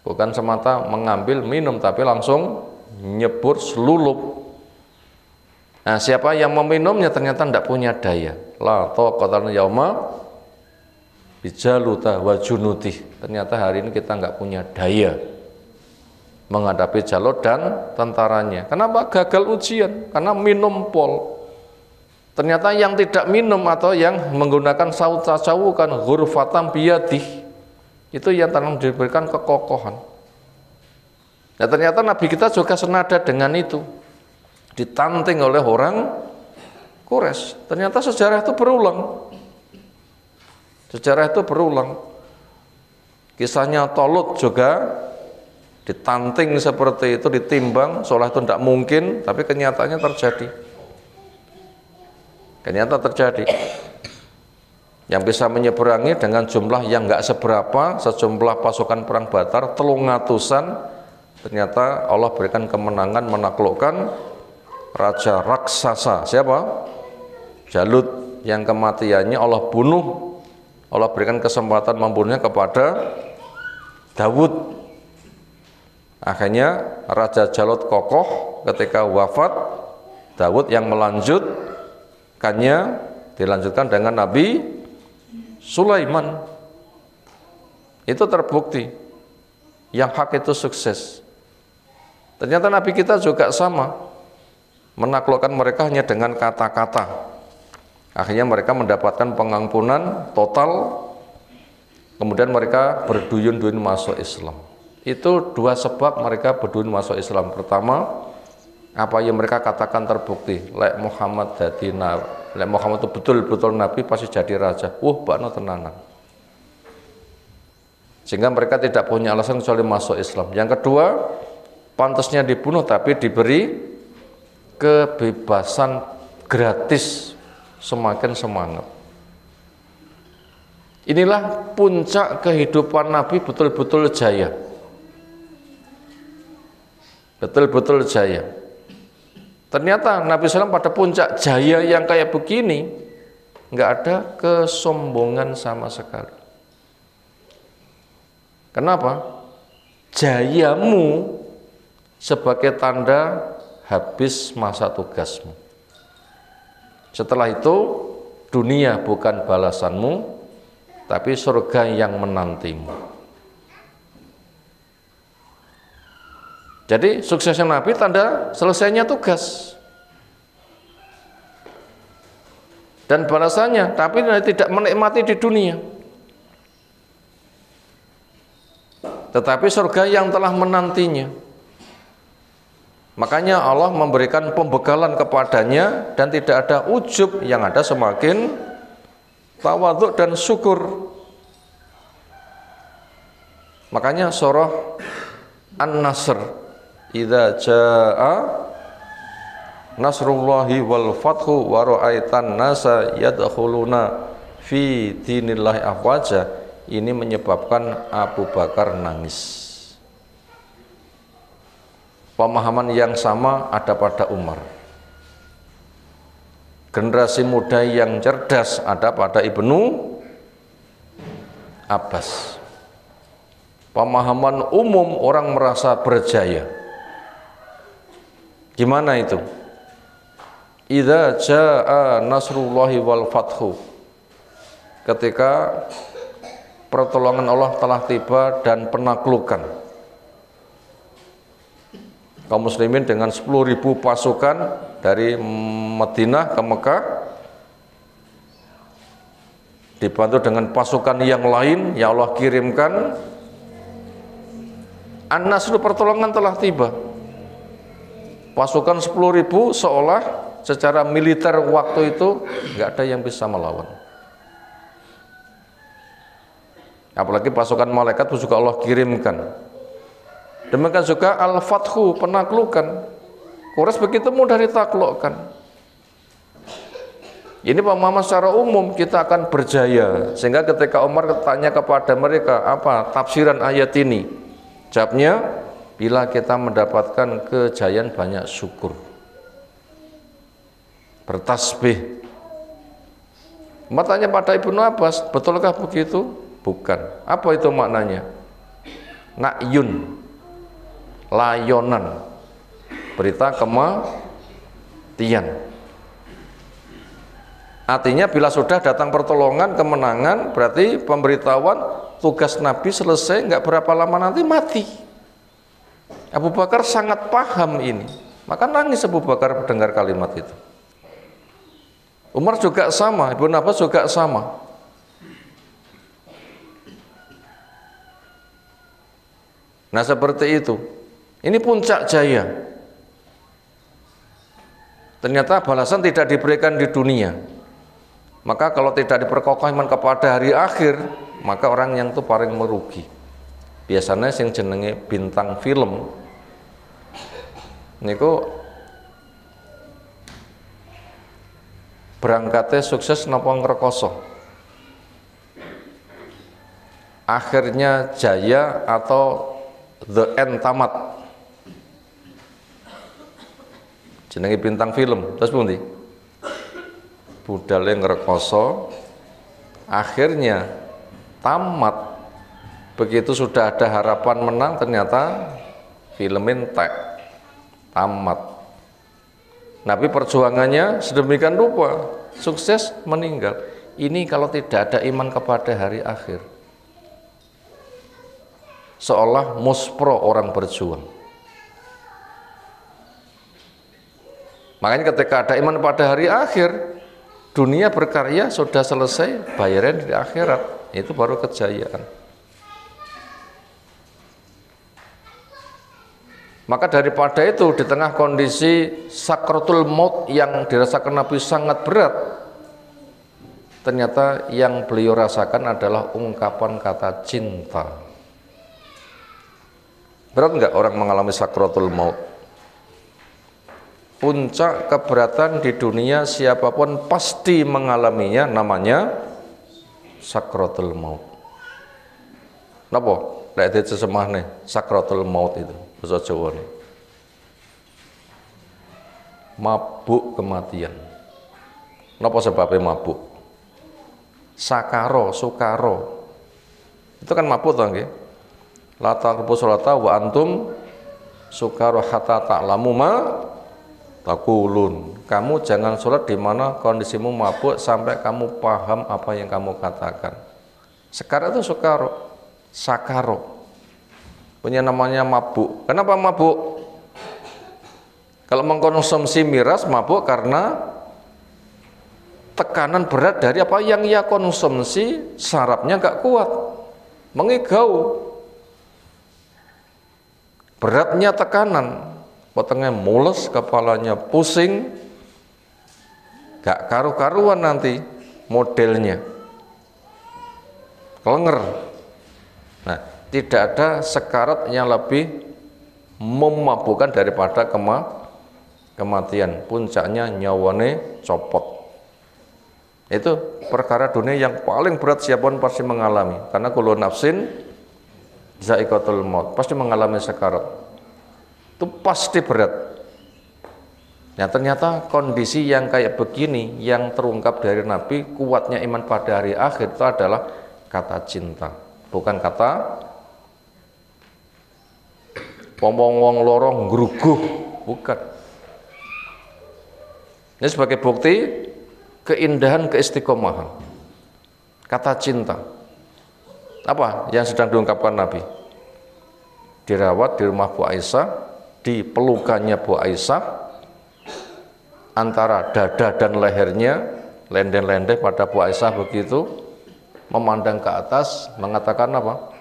Bukan semata mengambil minum, tapi langsung nyebur selulup. Nah, siapa yang meminumnya ternyata tidak punya daya. La taqata yauma bijaluta wa junudih. Ternyata hari ini kita nggak punya daya menghadapi Jalut dan tentaranya. Kenapa? Gagal ujian, karena minum pol. Ternyata yang tidak minum atau yang menggunakan saut tasawukan ghurfatam biyadih, itu yang tanam diberikan kekokohan. Nah ternyata Nabi kita juga senada dengan itu, ditanting oleh orang Quraisy. Ternyata sejarah itu berulang. Sejarah itu berulang. Kisahnya Talut juga ditanting seperti itu, ditimbang, seolah itu tidak mungkin, tapi kenyataannya terjadi. Ternyata terjadi. Yang bisa menyeberangi dengan jumlah yang nggak seberapa, sejumlah pasukan perang Badar 300-an, ternyata Allah berikan kemenangan menaklukkan raja raksasa. Siapa? Jalut, yang kematiannya Allah bunuh. Allah berikan kesempatan membunuhnya kepada Dawud. Akhirnya Raja Jalut kokoh, ketika wafat Dawud yang melanjutkannya dilanjutkan dengan Nabi Sulaiman. Itu terbukti yang hak itu sukses. Ternyata Nabi kita juga sama, menaklukkan mereka hanya dengan kata-kata. Akhirnya mereka mendapatkan pengampunan total, kemudian mereka berduyun-duyun masuk Islam. Itu dua sebab mereka berduyun masuk Islam. Pertama, apa yang mereka katakan terbukti. Lek Muhammad jadi nabi, lek Muhammad itu betul-betul nabi, pasti jadi raja. Bakno tenanan. Sehingga mereka tidak punya alasan kecuali masuk Islam. Yang kedua, pantasnya dibunuh tapi diberi kebebasan gratis, semakin semangat. Inilah puncak kehidupan Nabi betul-betul jaya. Betul-betul jaya. Ternyata Nabi SAW pada puncak jaya yang kayak begini, nggak ada kesombongan sama sekali. Kenapa? Jayamu sebagai tanda habis masa tugasmu. Setelah itu dunia bukan balasanmu, tapi surga yang menantimu. Jadi suksesnya Nabi tanda selesainya tugas dan balasannya, tapi tidak menikmati di dunia, tetapi surga yang telah menantinya. Makanya Allah memberikan pembekalan kepadanya dan tidak ada ujub, yang ada semakin tawadhu dan syukur. Makanya surah An-Nasr, idza jaa nasrullahi wal fathu wa ra'aitan nasa yadkhuluna fi dinillahi afwaja, ini menyebabkan Abu Bakar nangis. Pemahaman yang sama ada pada Umar. Generasi muda yang cerdas ada pada Ibnu Abbas. Pemahaman umum orang merasa berjaya. Gimana itu? Idza jaa nasrullahi wal fathu. Ketika pertolongan Allah telah tiba dan penaklukan. Kaum muslimin dengan 10.000 pasukan dari Madinah ke Mekah dibantu dengan pasukan yang lain yang Allah kirimkan. An-Nasr, pertolongan telah tiba. Pasukan 10.000 seolah secara militer waktu itu nggak ada yang bisa melawan. Apalagi pasukan malaikat pun juga Allah kirimkan. Demikian juga Al-Fathu, penaklukan. Quraisy begitu mudah ditaklukkan. Ini pemahaman secara umum kita akan berjaya. Sehingga ketika Umar bertanya kepada mereka, apa tafsiran ayat ini? Jawabnya, bila kita mendapatkan kejayaan banyak syukur, bertasbih. Matanya pada Ibnu Abbas, betulkah begitu? Bukan. Apa itu maknanya? Na'yun, layonan, berita kematian. Artinya bila sudah datang pertolongan, kemenangan, berarti pemberitahuan tugas Nabi selesai, nggak berapa lama nanti mati. Abu Bakar sangat paham ini, maka nangis Abu Bakar mendengar kalimat itu. Umar juga sama, Ibnu Abbas juga sama. Nah seperti itu. Ini puncak jaya. Ternyata balasan tidak diberikan di dunia. Maka kalau tidak diperkokoh iman kepada hari akhir, maka orang yang itu paling merugi. Biasanya yang jenenge bintang film niku berangkatnya sukses napa ngrekoso, akhirnya jaya atau the end tamat. Jenenge bintang film, terus pundi? Budale ngrekoso, akhirnya tamat. Begitu sudah ada harapan menang, ternyata film entek, tamat. Nabi perjuangannya sedemikian rupa, sukses meninggal. Ini kalau tidak ada iman kepada hari akhir, seolah muspro orang berjuang. Makanya ketika ada iman pada hari akhir, dunia berkarya sudah selesai, bayaran di akhirat, itu baru kejayaan. Maka daripada itu, di tengah kondisi sakratul maut yang dirasakan Nabi sangat berat, ternyata yang beliau rasakan adalah ungkapan kata cinta. Berat enggak orang mengalami sakratul maut? Puncak keberatan di dunia siapapun pasti mengalaminya, namanya sakratul maut. Napa? Lek dicesemahne sakratul maut itu bahasa Jawa nih. Mabuk kematian. Napa sebabnya mabuk? sakaro, sukaro. Itu kan mabuk toh nggih. La taqrabu sholata wa antum sukaro hatta ta'lamu ma taqulun. Kamu jangan sholat di mana kondisimu mabuk sampai kamu paham apa yang kamu katakan. Sekarang itu sukaro, sakaro. Punya namanya mabuk. Kenapa mabuk? Kalau mengkonsumsi miras mabuk karena tekanan berat dari apa yang ia konsumsi, sarafnya nggak kuat, mengigau. Beratnya tekanan, potongnya mules, kepalanya pusing, gak karu-karuan nanti modelnya, kelenger. Nah, tidak ada sekarat yang lebih memabukkan daripada kematian. Puncaknya nyawane copot. Itu perkara dunia yang paling berat, siapapun pasti mengalami. Karena kullu nafsin za'iqatul maut, pasti mengalami sekarat. Itu pasti berat. Nah, ternyata kondisi yang kayak begini yang terungkap dari Nabi, kuatnya iman pada hari akhir itu adalah kata cinta, bukan kata wong lorong ngruguh, bukan. Ini sebagai bukti keindahan keistiqomahan kata cinta. Apa yang sedang diungkapkan Nabi? Dirawat di rumah Bu Aisyah, di pelukannya Bu Aisyah, antara dada dan lehernya, lenden-lenden pada Bu Aisyah begitu, memandang ke atas, mengatakan apa?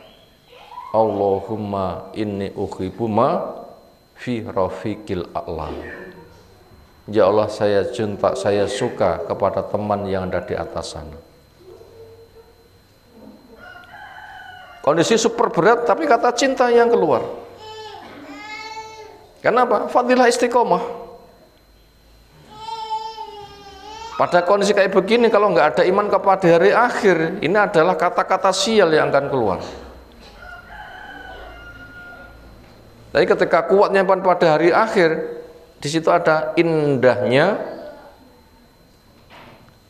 Allahumma inni uhibbu ma fi rafiqil a'la. Ya Allah, saya cinta, saya suka kepada teman yang ada di atas sana. Kondisi super berat, tapi kata cinta yang keluar. Kenapa? Fadilah istiqomah. Pada kondisi kayak begini, kalau nggak ada iman kepada hari akhir, ini adalah kata-kata sial yang akan keluar. Tapi ketika kuatnya iman pada hari akhir, di situ ada indahnya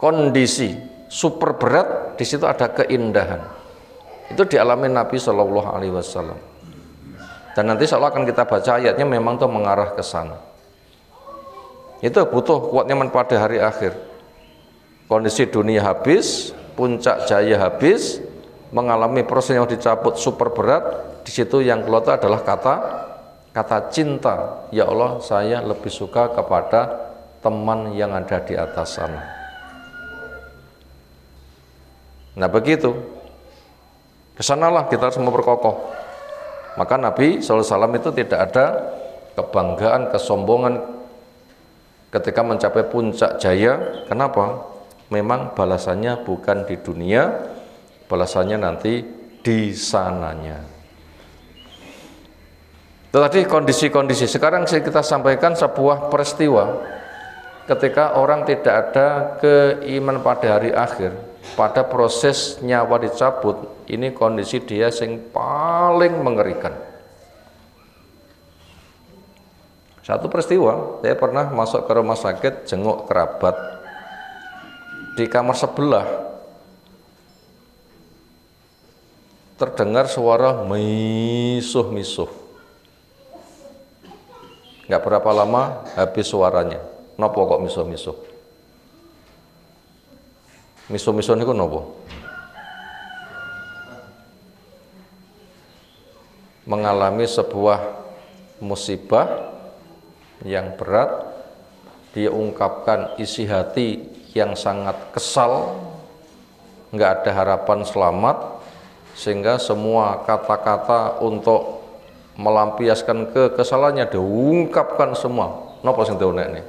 kondisi super berat, di situ ada keindahan. Itu dialami Nabi Shallallahu Alaihi Wasallam. Dan nanti insya Allah akan kita baca ayatnya, memang tuh mengarah ke sana. Itu butuh kuatnya iman pada hari akhir. Kondisi dunia habis, puncak jaya habis, mengalami proses yang dicabut super berat. Di situ yang keluar adalah kata cinta. Ya Allah, saya lebih suka kepada teman yang ada di atas sana. Nah begitu. Kesanalah kita harus memperkokoh. Maka Nabi SAW itu tidak ada kebanggaan, kesombongan ketika mencapai puncak jaya. Kenapa? Memang balasannya bukan di dunia, balasannya nanti di sananya. Itu tadi kondisi-kondisi. Sekarang kita sampaikan sebuah peristiwa ketika orang tidak ada keimanan pada hari akhir, pada proses nyawa dicabut. Ini kondisi dia yang paling mengerikan. Satu peristiwa, saya pernah masuk ke rumah sakit jenguk kerabat. Di kamar sebelah terdengar suara misuh-misuh. Nggak berapa lama habis suaranya. Nopo kok misuh-misuh? Misuh-misuh niku nopo? Mengalami sebuah musibah yang berat, dia ungkapkan isi hati yang sangat kesal, nggak ada harapan selamat, sehingga semua kata-kata untuk melampiaskan kekesalannya diungkapkan semua. Napa sing diunek nih?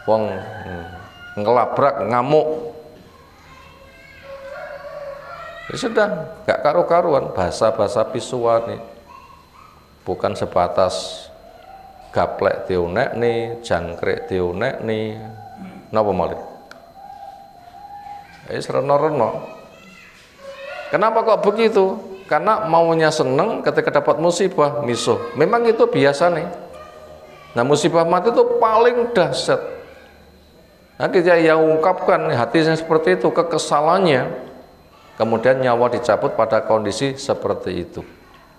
Wong ngelabrak, ngamuk. Ya sudah, gak karu-karuan, bahasa-bahasa pisuan nih. Bukan sebatas gaplek diunek nih, jangkrik diunek nih. Napa malih? Reno-reno. Kenapa kok begitu? Karena maunya seneng ketika dapat musibah, misuh. Memang itu biasa nih. Nah, musibah mati itu paling dahsyat. Akhirnya ia ungkapkan hatinya seperti itu, kekesalannya, kemudian nyawa dicabut pada kondisi seperti itu.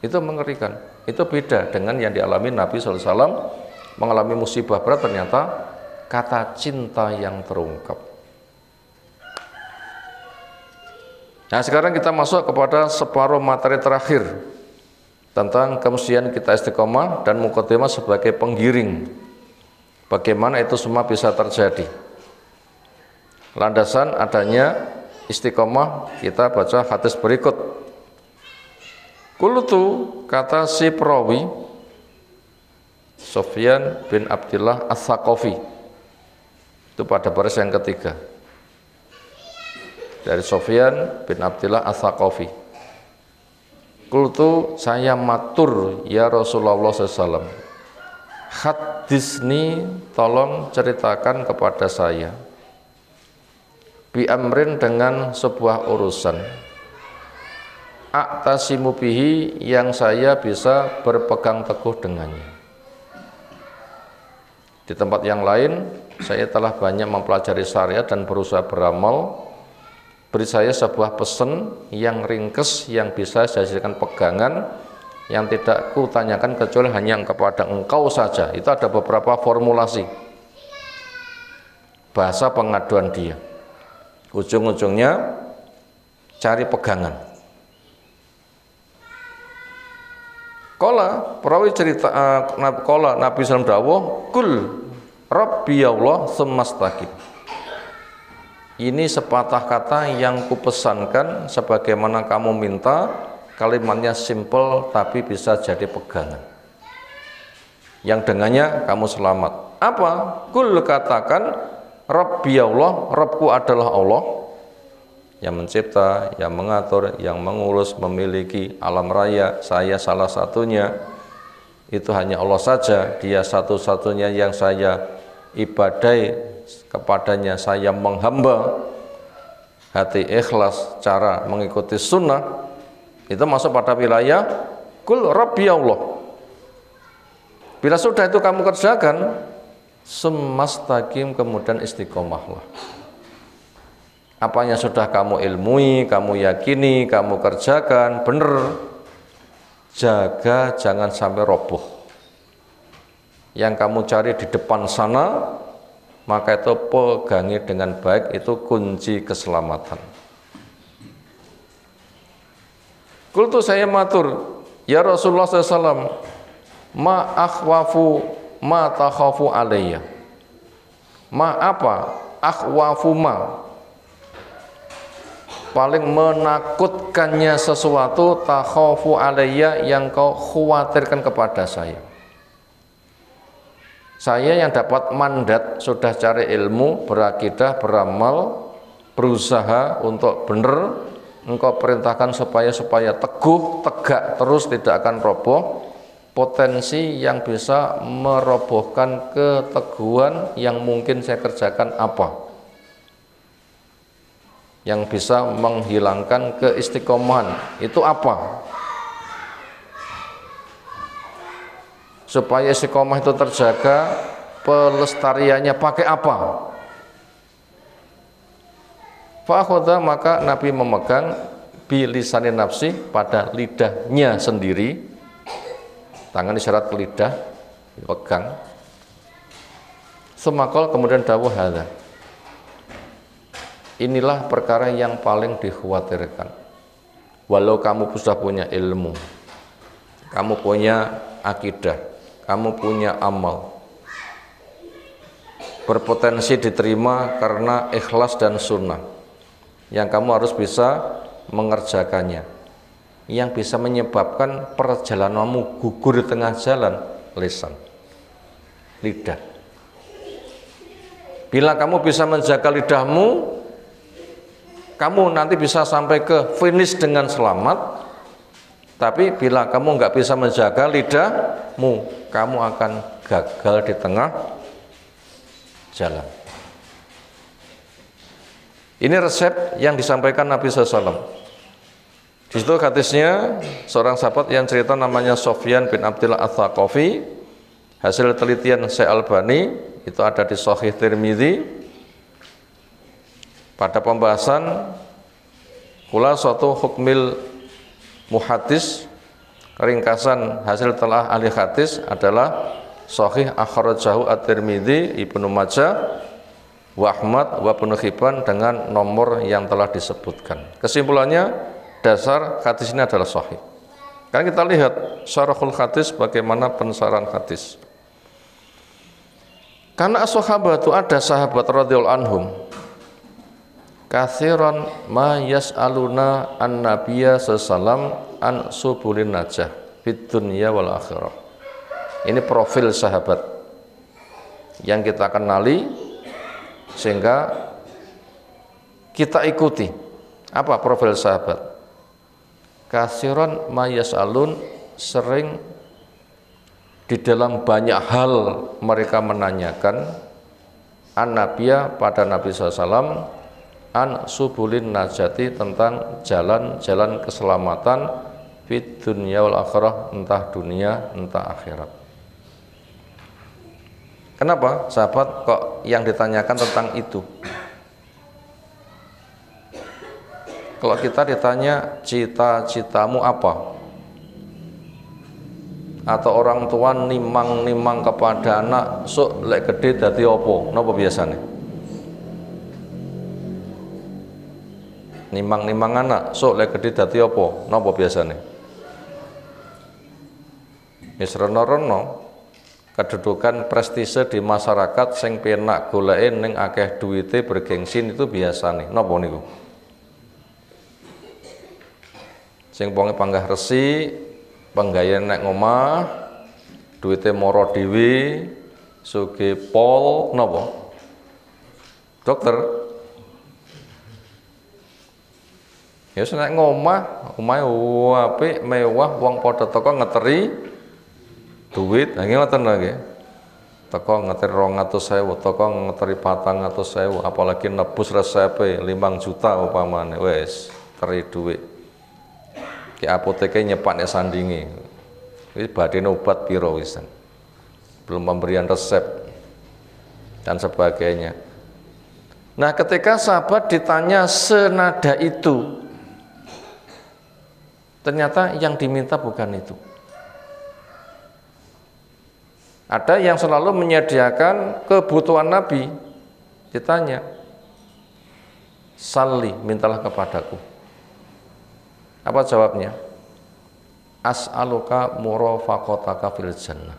Itu mengerikan. Itu beda dengan yang dialami Nabi SAW, mengalami musibah berat, ternyata kata cinta yang terungkap. Nah, sekarang kita masuk kepada separuh materi terakhir tentang kemestian kita istiqomah dan mukadimah sebagai penggiring. Bagaimana itu semua bisa terjadi? Landasan adanya istiqomah, kita baca hadis berikut. Qultu, kata si perawi Sufyan bin Abdillah Ats-Tsaqafi, itu pada baris yang ketiga dari Sufyan bin Abdillah Ats-Tsaqafi. Qultu, saya matur ya Rasulullah SAW, hadisni, tolong ceritakan kepada saya, bi amrin, dengan sebuah urusan, a'tasimu bihi, yang saya bisa berpegang teguh dengannya. Di tempat yang lain, saya telah banyak mempelajari syariat dan berusaha beramal. Beri saya sebuah pesan yang ringkes, yang bisa saya jadikan pegangan, yang tidak kutanyakan kecuali hanya kepada engkau saja. Itu ada beberapa formulasi bahasa pengaduan dia. Ujung-ujungnya cari pegangan. Qala, perawi cerita, qala Nabi SAW dawuh, kul Rabbi Allah tsumastaqim. Ini sepatah kata yang kupesankan, sebagaimana kamu minta, kalimatnya simple tapi bisa jadi pegangan, yang dengannya kamu selamat. Apa? Kul, katakan, Rabbi Allah, Rabbku adalah Allah, yang mencipta, yang mengatur, yang mengurus, memiliki alam raya. Saya salah satunya. Itu hanya Allah saja. Dia satu-satunya yang saya ibadai, kepadanya saya menghamba, hati ikhlas, cara mengikuti sunnah. Itu masuk pada wilayah Kul Rabbi Allah. Bila sudah itu kamu kerjakan, sumastaqim, kemudian istiqomahlah. Apa yang sudah kamu ilmui, kamu yakini, kamu kerjakan benar, jaga jangan sampai roboh. Yang kamu cari di depan sana, maka itu pegangi dengan baik, itu kunci keselamatan. Qultu, saya matur, ya Rasulullah SAW, ma akhwafu ma takhafu alayya. Ma apa? Akhwafu ma, paling menakutkannya sesuatu, takhafu alayya, yang kau khawatirkan kepada saya. Saya yang dapat mandat, sudah cari ilmu, berakidah, beramal, berusaha untuk benar, engkau perintahkan supaya teguh, tegak terus, tidak akan roboh. Potensi yang bisa merobohkan keteguhan yang mungkin saya kerjakan apa? Yang bisa menghilangkan keistiqomahan itu apa? Supaya istiqomah itu terjaga, pelestariannya pakai apa? Fa'akhudha, maka Nabi memegang bilisanin nafsi, pada lidahnya sendiri. Tangan isyarat ke lidah, dipegang. Semakol, kemudian dawuh hadza, inilah perkara yang paling dikhawatirkan. Walau kamu sudah punya ilmu, kamu punya akidah, kamu punya amal, berpotensi diterima karena ikhlas dan sunnah, yang kamu harus bisa mengerjakannya. Yang bisa menyebabkan perjalananmu gugur di tengah jalan, lisan, lidah. Bila kamu bisa menjaga lidahmu, kamu nanti bisa sampai ke finish dengan selamat. Tapi bila kamu nggak bisa menjaga lidahmu, kamu akan gagal di tengah jalan. Ini resep yang disampaikan Nabi SAW. Di situ hadisnya seorang sahabat yang cerita, namanya Sufyan bin Abdillah Ats-Tsaqafi. Hasil telitian Syekh Albani, itu ada di Sahih Tirmidzi. pada pembahasan Khulasatu Hukmil Muhaddis, ringkasan hasil telah ahli hadis adalah Sahih akhrajahu At-Tirmidzi, Ibnu Majah, wa Ahmad wa Ibnu Hibban dengan nomor yang telah disebutkan. Kesimpulannya, dasar hadis ini adalah sahih. Karena kita lihat syarahul hadis, bagaimana pensaran hadis. Karena as-sahabatu, ada sahabat radhiyallahu anhum, katsiran ma yas'aluna an-nabiyya sallam an subulin najah fid dunya wal akhirah. Ini profil sahabat yang kita kenali sehingga kita ikuti. Apa profil sahabat? Katsiran ma yas'alun, sering di dalam banyak hal mereka menanyakan an-nabiyya pada Nabi SAW, an subulin najati, tentang jalan-jalan keselamatan fid dunya wal akhirah, entah dunia entah akhirat. Kenapa sahabat kok yang ditanyakan tentang itu? Kalau kita ditanya cita-citamu apa, atau orang tua nimang-nimang kepada anak, sok lek gede dadi opo, napa biasane? Nimang-nimang anak, sok lek gede dadi opo, napa biasane? Wis rena-rena kedudukan prestise di masyarakat sing penak goleke ning akeh duwite bergengsi, itu biasane napa niku? Sing wonge panggah resi, penggawean nek ngomah, duwite moro dhewe, sugih pol napa? Dokter. Ya nek ngomah, omahe apik, mewah, wong padha teko ngeteri duit, nggih ngoten nggih. Teko ngeteri 200.000, teko ngeteri 400.000, apalagi nebus resepe 5 juta upamane, wis teri duit. Ki apoteke nyepakne sandinge. Wis badene obat piro wisan. Belum pemberian resep dan sebagainya. Nah, ketika sahabat ditanya senada itu, ternyata yang diminta bukan itu. Ada yang selalu menyediakan kebutuhan Nabi, ditanya, salli, mintalah kepadaku. Apa jawabnya? As'aluka murafaqataka fil jannah.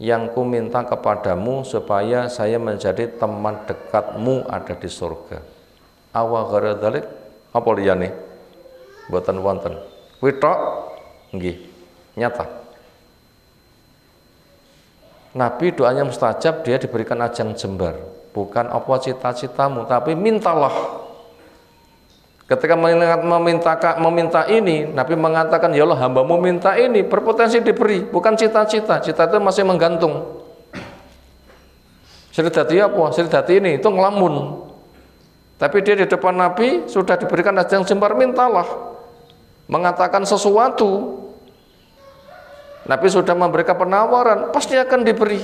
Yang ku minta kepadamu supaya saya menjadi teman dekatmu ada di surga. Awa ghara dzalik, apa liyane? Mboten wonten. Kuwi tok nggih, nyata. Nabi doanya mustajab, dia diberikan ajang jembar. Bukan apa cita-citamu, tapi mintalah. Ketika meminta ini, Nabi mengatakan, ya Allah, hambamu minta ini, berpotensi diberi, bukan cita-cita. Cita itu masih menggantung. Siridati apa? Siridati ini, itu ngelamun. Tapi dia di depan Nabi sudah diberikan ajang jembar, mintalah. Mengatakan sesuatu, Nabi sudah memberikan penawaran, pasti akan diberi.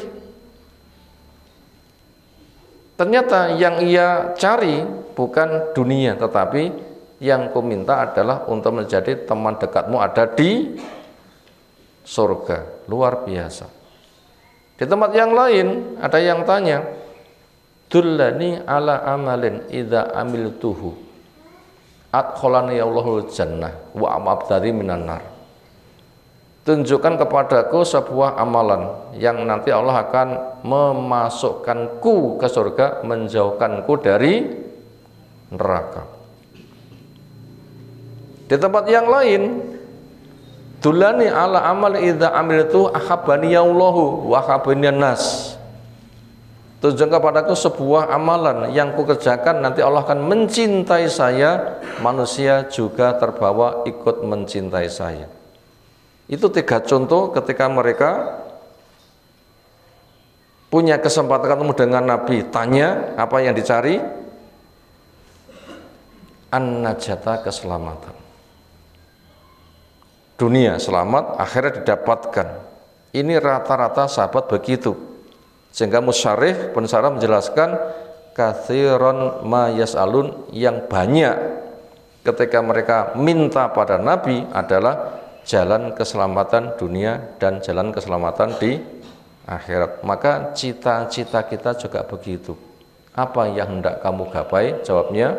Ternyata yang ia cari bukan dunia, tetapi yang ku minta adalah untuk menjadi teman dekatmu ada di surga. Luar biasa. Di tempat yang lain ada yang tanya, dullani ala amalin idza amiltuhu adkholani Allahul jannah wa amabdari minan nar. Tunjukkan kepadaku sebuah amalan yang nanti Allah akan memasukkanku ke surga, menjauhkanku dari neraka. Di tempat yang lain, dulani ala amal idza amiltu ahabbani Allahu wa ahabbani nas. Tunjukkan kepadaku sebuah amalan yang kukerjakan, nanti Allah akan mencintai saya, manusia juga terbawa ikut mencintai saya. Itu 3 contoh ketika mereka punya kesempatan ketemu dengan Nabi, tanya apa yang dicari? An-najata, keselamatan. Dunia selamat, akhirnya didapatkan. Ini rata-rata sahabat begitu. Sehingga Musyarih pensarah menjelaskan, katsiran ma yas'alun, yang banyak ketika mereka minta pada Nabi adalah jalan keselamatan dunia dan jalan keselamatan di akhirat. Maka cita-cita kita juga begitu. Apa yang hendak kamu gapai? Jawabnya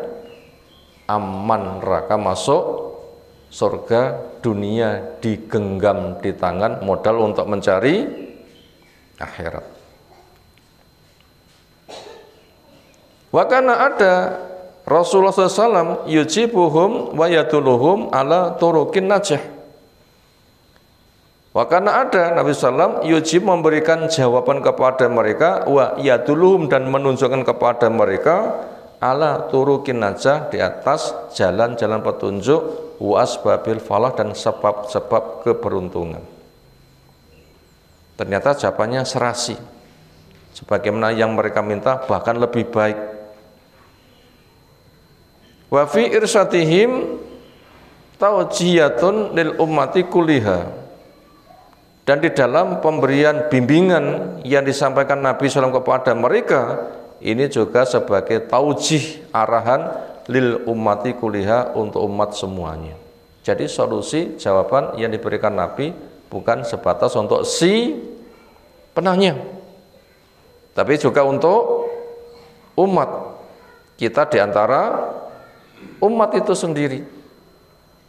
aman neraka, masuk surga, dunia digenggam di tangan, modal untuk mencari akhirat. Wa kana ada Rasulullah SAW yujibuhum wa yaduluhum ala turukin najah. Wa kana ada Nabi SAW yujib, memberikan jawaban kepada mereka, wa yaduluhum, dan menunjukkan kepada mereka, ala turukin najah, di atas jalan-jalan petunjuk, wa asbabil falah, dan sebab-sebab keberuntungan. Ternyata jawabannya serasi, sebagaimana yang mereka minta, bahkan lebih baik. Wa fi irsatihim tawjiyatun lil ummati kulliha, dan di dalam pemberian bimbingan yang disampaikan Nabi SAW kepada mereka, ini juga sebagai taujih, arahan lil ummati kulliha, untuk umat semuanya. Jadi solusi jawaban yang diberikan Nabi bukan sebatas untuk si penanya, tapi juga untuk umat kita, diantara umat itu sendiri.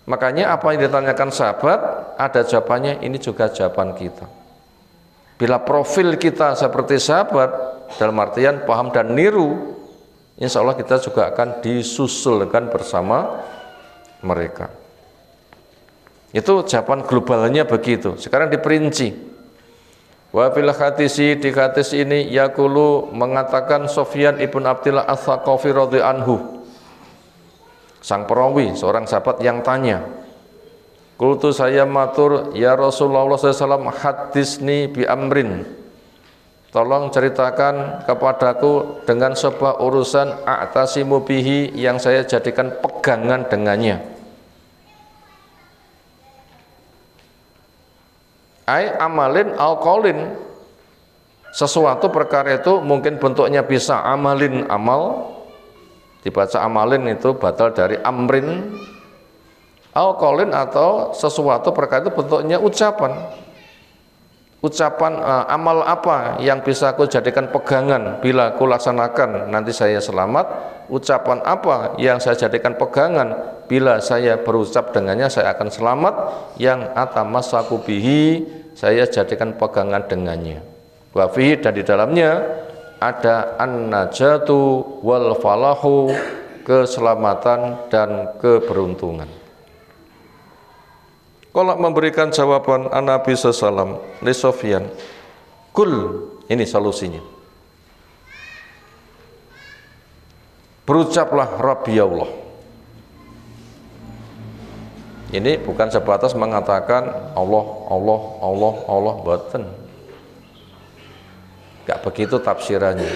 Makanya apa yang ditanyakan sahabat, ada jawabannya, ini juga jawaban kita. Bila profil kita seperti sahabat, dalam artian paham dan niru, insya Allah kita juga akan disusulkan bersama mereka. Itu jawaban globalnya begitu. Sekarang diperinci. Wa fil hadisi, di hadis ini, yaqulu, mengatakan Sufyan ibn Abdillah Ats-Tsaqafi radhiyallahu anhu, sang perawi, seorang sahabat yang tanya, qultu, saya matur, ya Rasulullah SAW, hadisni bi amrin, tolong ceritakan kepadaku dengan sebuah urusan, a'tasimu bihi, yang saya jadikan pegangan dengannya. Ai amalin al qaulin, sesuatu perkara itu mungkin bentuknya bisa amalin, amal, dibaca amalin itu batal dari amrin, al qaulin, atau sesuatu perkara itu bentuknya ucapan. Ucapan amal apa yang bisa aku jadikan pegangan bila aku laksanakan nanti saya selamat? Ucapan apa yang saya jadikan pegangan bila saya berucap dengannya saya akan selamat? Yang atamassaku bihi, saya jadikan pegangan dengannya. Wa fihi, dan di dalamnya ada an-najatu wal falahu, keselamatan dan keberuntungan. Kalau memberikan jawaban Nabi SAW li Sufyan, kul, ini solusinya, berucaplah Rabbi Allah. Ini bukan sebatas mengatakan Allah, Allah, Allah, Allah, boten. Gak begitu tafsirannya.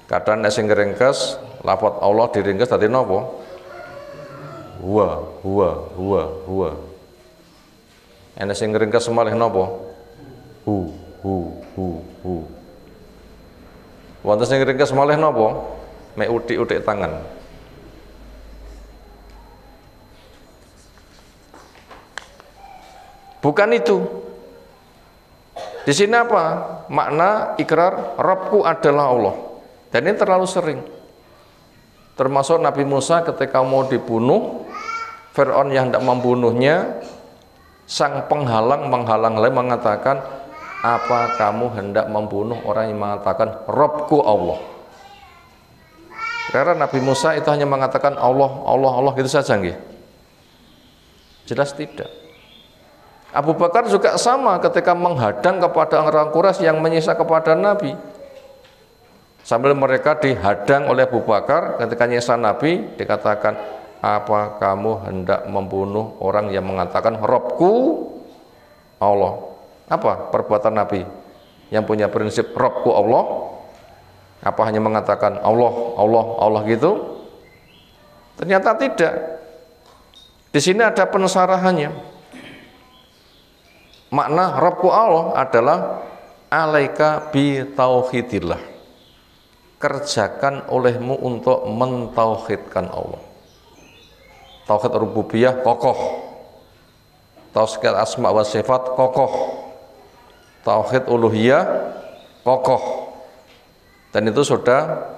Kadang nek sing ringkes, lafaz Allah diringkes dadi napa? Huwa, huwa, huwa, huwa. Nek sing ringkes malih napa? Hu, hu. Wonten sing ringkes malih napa? Mek utik-utik tangan. Bukan itu. Di sini apa? Makna ikrar Rabbku adalah Allah. Dan ini terlalu sering. Termasuk Nabi Musa ketika mau dibunuh, Fir'aun yang hendak membunuhnya, sang penghalang mengatakan, apa kamu hendak membunuh orang yang mengatakan Rabbku Allah? Karena Nabi Musa itu hanya mengatakan Allah, Allah, Allah gitu saja nggih? Jelas tidak. Abu Bakar juga sama ketika menghadang kepada orang Quraisy yang menyiksa kepada Nabi. Sambil mereka dihadang oleh Abu Bakar ketika menyiksa Nabi, dikatakan, apa kamu hendak membunuh orang yang mengatakan Rabbku Allah? Apa perbuatan Nabi yang punya prinsip Rabbku Allah? Apa hanya mengatakan Allah, Allah, Allah gitu? Ternyata tidak. Di sini ada pensarahannya. Makna Rabbku Allah adalah alaika bi tauhidillah. kerjakan olehmu untuk mentauhidkan Allah. Tauhid rububiyah kokoh, tauhid asma wa sifat kokoh, tauhid uluhiyah kokoh, dan itu sudah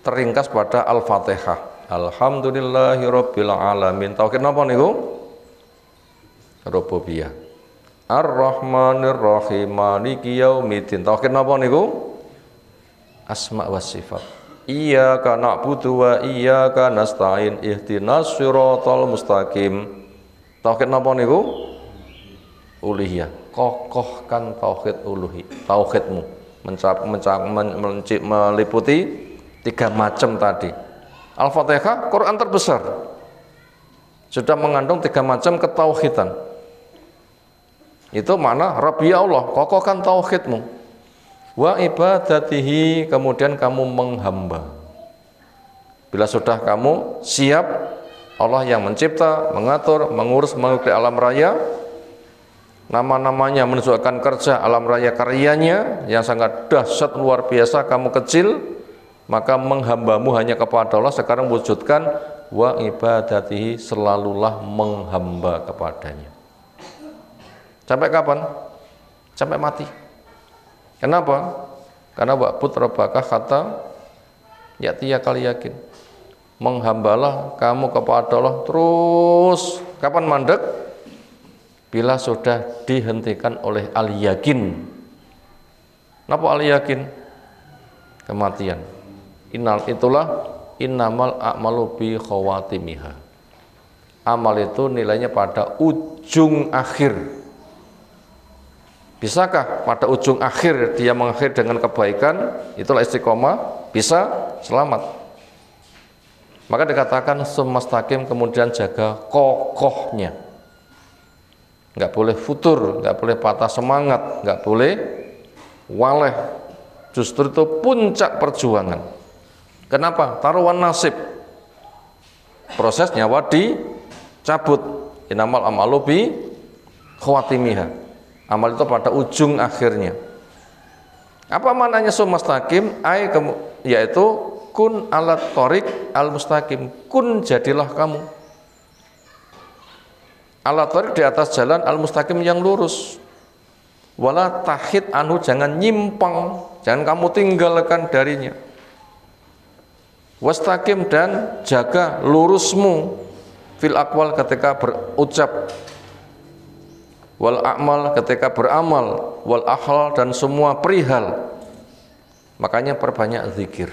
terringkas pada Al-Fatihah. Alhamdulillahirabbil alamin. Tauhid napa niku? Rububiyah. Ar-Rahmanir Rahim Maliki Yaumiddin. Tauhid napa niku? Asma wa sifat. Iyyaka na'budu wa iyyaka nasta'in ihdinas siratal mustaqim. Tauhid napa niku? Uluhiyah. Kokohkan tauhid tauhidmu, meliputi 3 macam tadi. Al-Fatihah Quran terbesar, sudah mengandung 3 macam ketauhidan. Itu makna Rabbi Allah, kokohkan tauhidmu. Wa ibadatihi, kemudian kamu menghamba. Bila sudah kamu siap, Allah yang mencipta, mengatur, mengurus, mengikuti alam raya, nama-namanya menunjukkan kerja alam raya karyanya yang sangat dahsyat luar biasa, kamu kecil, maka menghambamu hanya kepada Allah. Sekarang wujudkan wa ibadatihi, selalulah menghamba kepadanya. Sampai kapan? Sampai mati. Kenapa? Karena wa'bud rabbaka hatta ya'tiyakal yakin. Menghambalah kamu kepada Allah terus. Kapan mandek? Bila sudah dihentikan oleh al-yakin. Napa al-yakin? Kematian. Innamal a'malu bi khawatimiha. Amal itu nilainya pada ujung akhir. Bisakah pada ujung akhir dia mengakhir dengan kebaikan? Itulah istiqomah, bisa selamat. Maka dikatakan semastaqim, kemudian jaga kokohnya. Nggak boleh futur, nggak boleh patah semangat, nggak boleh waleh. Justru itu puncak perjuangan. Kenapa? Taruhan nasib. Proses nyawa dicabut. Innamal a'malu bi khawatimiha. Amal itu pada ujung akhirnya. Apa maknanya sumastaqim? Yaitu kun alat torik al mustaqim. Kun, jadilah kamu alat torik, di atas jalan al mustaqim yang lurus. Wala tahid anhu, jangan nyimpang, jangan kamu tinggalkan darinya. Wastaqim, dan jaga lurusmu fil aqwal, ketika berucap, wal a'mal, ketika beramal, wal akhlal, dan semua perihal. Makanya perbanyak zikir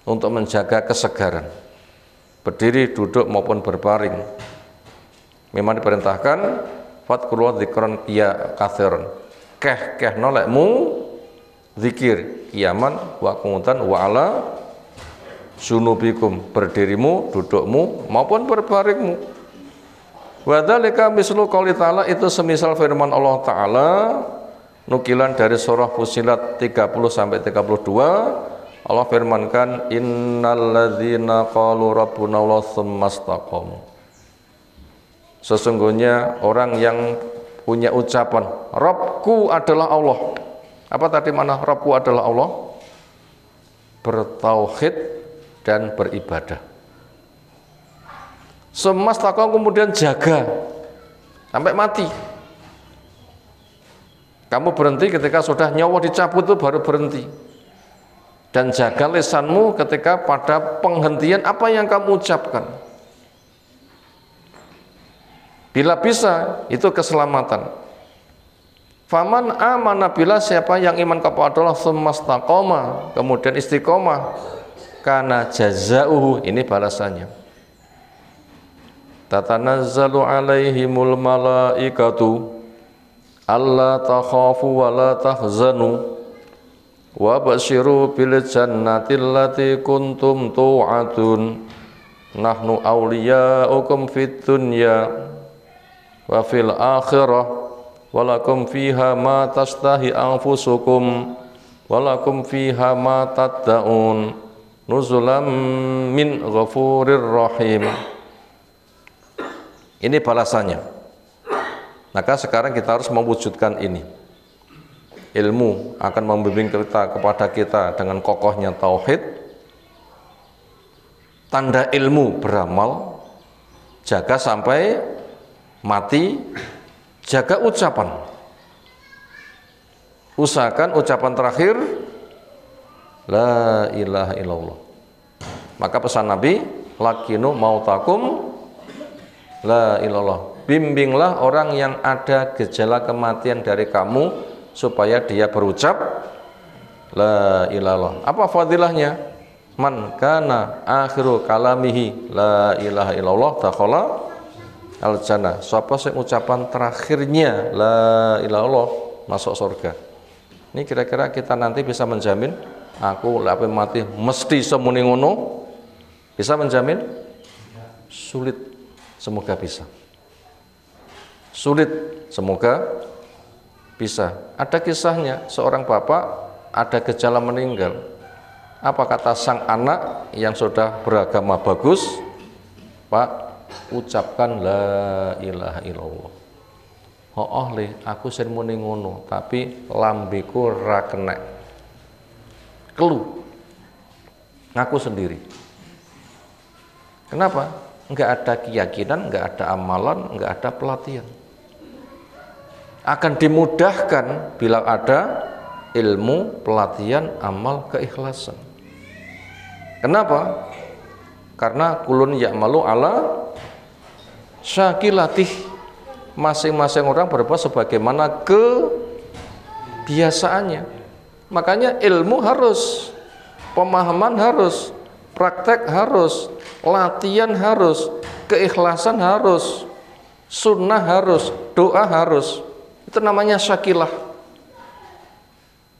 untuk menjaga kesegaran, berdiri, duduk maupun berbaring. Memang diperintahkan fadhkuru dzikran ya katsiran. Keh nolekmu zikir qiyaman wa qu'udan wa ala sunubikum, berdirimu, dudukmu maupun berbaringmu. Wa dzalika mislu qouli ta'ala, itu semisal firman Allah Ta'ala, nukilan dari surah Fussilat 30 sampai 32. Allah firmankan, innalladzina qalu rabbuna Allah tsumma istaqamu. Sesungguhnya orang yang punya ucapan Rabbku adalah Allah. Apa tadi mana Rabbku adalah Allah? Bertauhid dan beribadah. Semastaqam, kemudian jaga sampai mati. Kamu berhenti ketika sudah nyawa dicabut, itu baru berhenti. Dan jaga lisanmu ketika pada penghentian apa yang kamu ucapkan. Bila bisa, itu keselamatan. Faman amana, bila siapa yang iman kepada Allah semastaqama, kemudian istiqomah, kana jazauhu, ini balasannya. Tatanazzalu alaihimul malaikatu alla takhafu wa la tahzanu wa basyiru bil jannati allati kuntum tu'adun nahnu awliya'ukum fid dunya wa fil akhirah walakum fiha ma tastahi anfusukum walakum fiha ma tad'un nuzulam min ghafurir rahim. Ini balasannya. Maka sekarang kita harus mewujudkan ini. ilmu akan membimbing kepada kita dengan kokohnya tauhid. Tanda ilmu beramal, jaga sampai mati, jaga ucapan. Usahakan ucapan terakhir la ilaha illallah. Maka pesan Nabi, lakinu mautakum la ilallah. Bimbinglah orang yang ada gejala kematian dari kamu supaya dia berucap la ilallah. Apa fadilahnya? Man kana akhiru kalamihi la ilaha illallah dakhala al jannah. Siapa sing ucapan terakhirnya la ilallah masuk surga. Ini kira-kira kita nanti bisa menjamin aku lek mati mesti semuni ngono? Bisa menjamin? Sulit. Semoga bisa. Sulit. Semoga bisa. Ada kisahnya, seorang bapak ada gejala meninggal. Apa kata sang anak yang sudah beragama bagus? Pak, ucapkan la ilaha illallah. Oh le, aku sing muni ngono, tapi lambeku ra kenek. Kelu. Ngaku sendiri. Kenapa? Enggak ada keyakinan, enggak ada amalan, enggak ada pelatihan. Akan dimudahkan bila ada ilmu, pelatihan, amal, keikhlasan. Kenapa? Karena kulun ya'malu ala syakilatih. Masing-masing orang berbuat sebagaimana kebiasaannya. Makanya ilmu harus, pemahaman harus, praktek harus, latihan harus, keikhlasan harus, sunnah harus, doa harus. Itu namanya syakilah.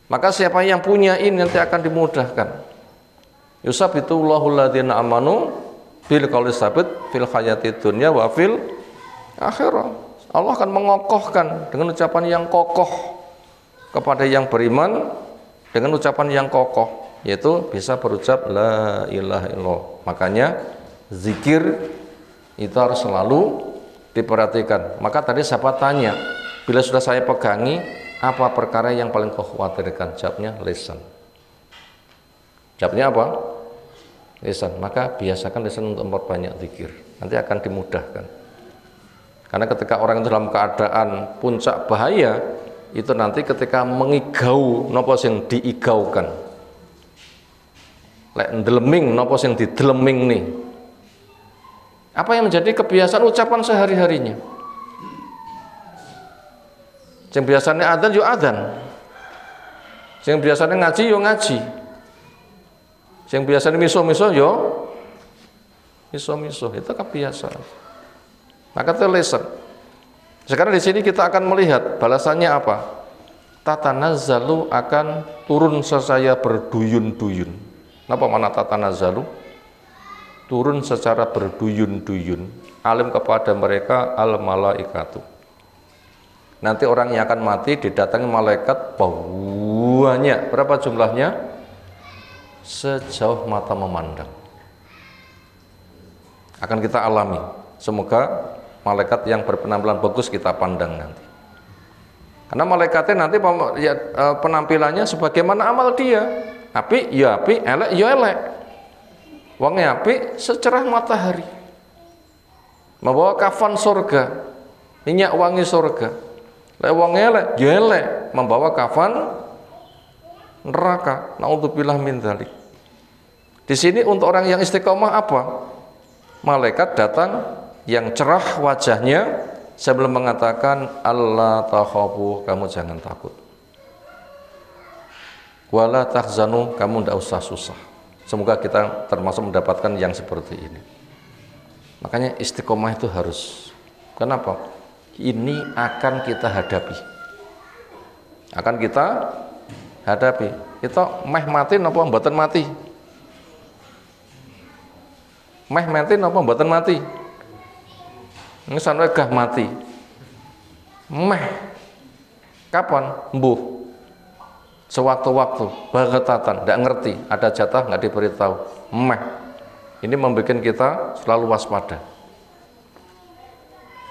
Maka siapa yang punya ini nanti akan dimudahkan. Yusabbitullahu alladzina amanu bil qawli tsabit fil hayati dunya wa fil akhirah. Allah akan mengokohkan dengan ucapan yang kokoh kepada yang beriman dengan ucapan yang kokoh, yaitu bisa berucap la ilaha illallah. Makanya zikir itu harus selalu diperhatikan. Maka tadi siapa tanya, bila sudah saya pegangi, apa perkara yang paling kau khawatirkan? Jawabnya lisan. Jawabnya apa? Lisan. Maka biasakan lisan untuk memperbanyak zikir. Nanti akan dimudahkan. Karena ketika orang itu dalam keadaan puncak bahaya, itu nanti ketika mengigau napa sing diigaukan. Lek ndeleming napa sing dideleming nih. Apa yang menjadi kebiasaan ucapan sehari-harinya? Sing biasanya adzan yo adzan. Sing biasanya ngaji yo ngaji. Sing biasanya miso-miso yo miso-miso. Itu kebiasaan. Maka itu lisan. Sekarang di sini kita akan melihat balasannya apa? Tatanazzalu akan turun sesaya berduyun-duyun. Apa mana tatanazzalu? Turun secara berduyun-duyun. Alim kepada mereka al-malaikatu. Nanti orang yang akan mati didatangi malaikat banyak. Berapa jumlahnya? Sejauh mata memandang. Akan kita alami. Semoga malaikat yang berpenampilan bagus kita pandang nanti. Karena malaikatnya nanti penampilannya sebagaimana amal dia. Api ya api, elek ya elek. Wongnya api secerah matahari. Membawa kafan surga, minyak wangi surga. Lek wong elek ya elek, membawa kafan neraka. Naudzubillah min dzalik. Di sini untuk orang yang istiqomah apa? Malaikat datang yang cerah wajahnya sebelum mengatakan Allah takhafu, kamu jangan takut. Wala tahzanu, kamu tidak usah susah. Semoga kita termasuk mendapatkan yang seperti ini. Makanya istiqomah itu harus. Kenapa? Ini akan kita hadapi. Akan kita hadapi. Kita meh mati napa mboten mati? Meh mati napa mboten mati? Ini sampai gah mati. Meh. Kapan? Mbuh. Sewaktu-waktu, bagetatan, tidak ngerti, ada jatah nggak diberitahu. Meh. Ini membuat kita selalu waspada.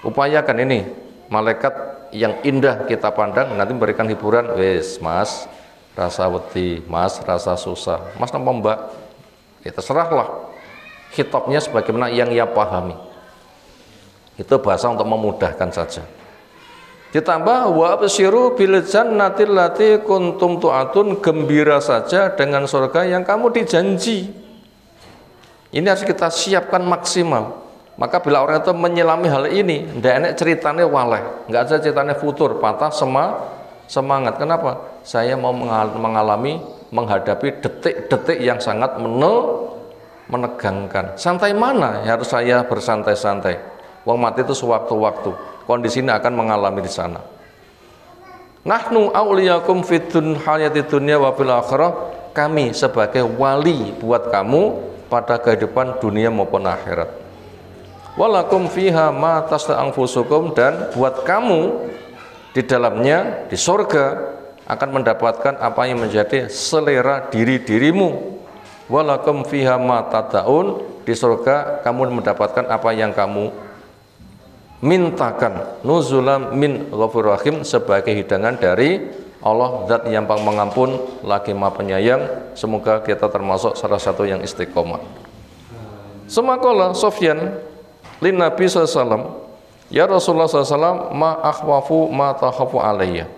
Upayakan ini, malaikat yang indah kita pandang nanti memberikan hiburan, wes mas rasa wedi, mas rasa susah, mas napa mbak, ya terserahlah, khitabnya sebagaimana yang ia pahami. Itu bahasa untuk memudahkan saja. Ditambah wa absyiru bil jannati allati kuntum tu'atun, gembira saja dengan surga yang kamu dijanji. Ini harus kita siapkan maksimal. Maka bila orang itu menyelami hal ini, ndak enak ceritanya waleh, nggak ada ceritanya futur, patah semangat. Kenapa? Saya mau mengalami, menghadapi detik-detik yang sangat menegangkan. Santai mana ya harus saya bersantai-santai? Wong mati itu sewaktu-waktu. Kondisi ini akan mengalami di sana. Nahnu auliyakum fid hayati dunya wa fil akhirah. Kami sebagai wali buat kamu pada kehidupan dunia maupun akhirat. Walakum fiha ma tasla anfusukum, dan buat kamu di dalamnya di surga akan mendapatkan apa yang menjadi selera diri-dirimu. Walakum fiha ma tadaun, di surga kamu mendapatkan apa yang kamu mintakan. Nuzulam min ghafurur rahim, sebagai hidangan dari Allah, zat yang pengampun lagi maha penyayang. Semoga kita termasuk salah satu yang istiqomah. Semakala Sufyan lin Nabi SAW, ya Rasulullah SAW, ma akhwafu ma takhafu alayya,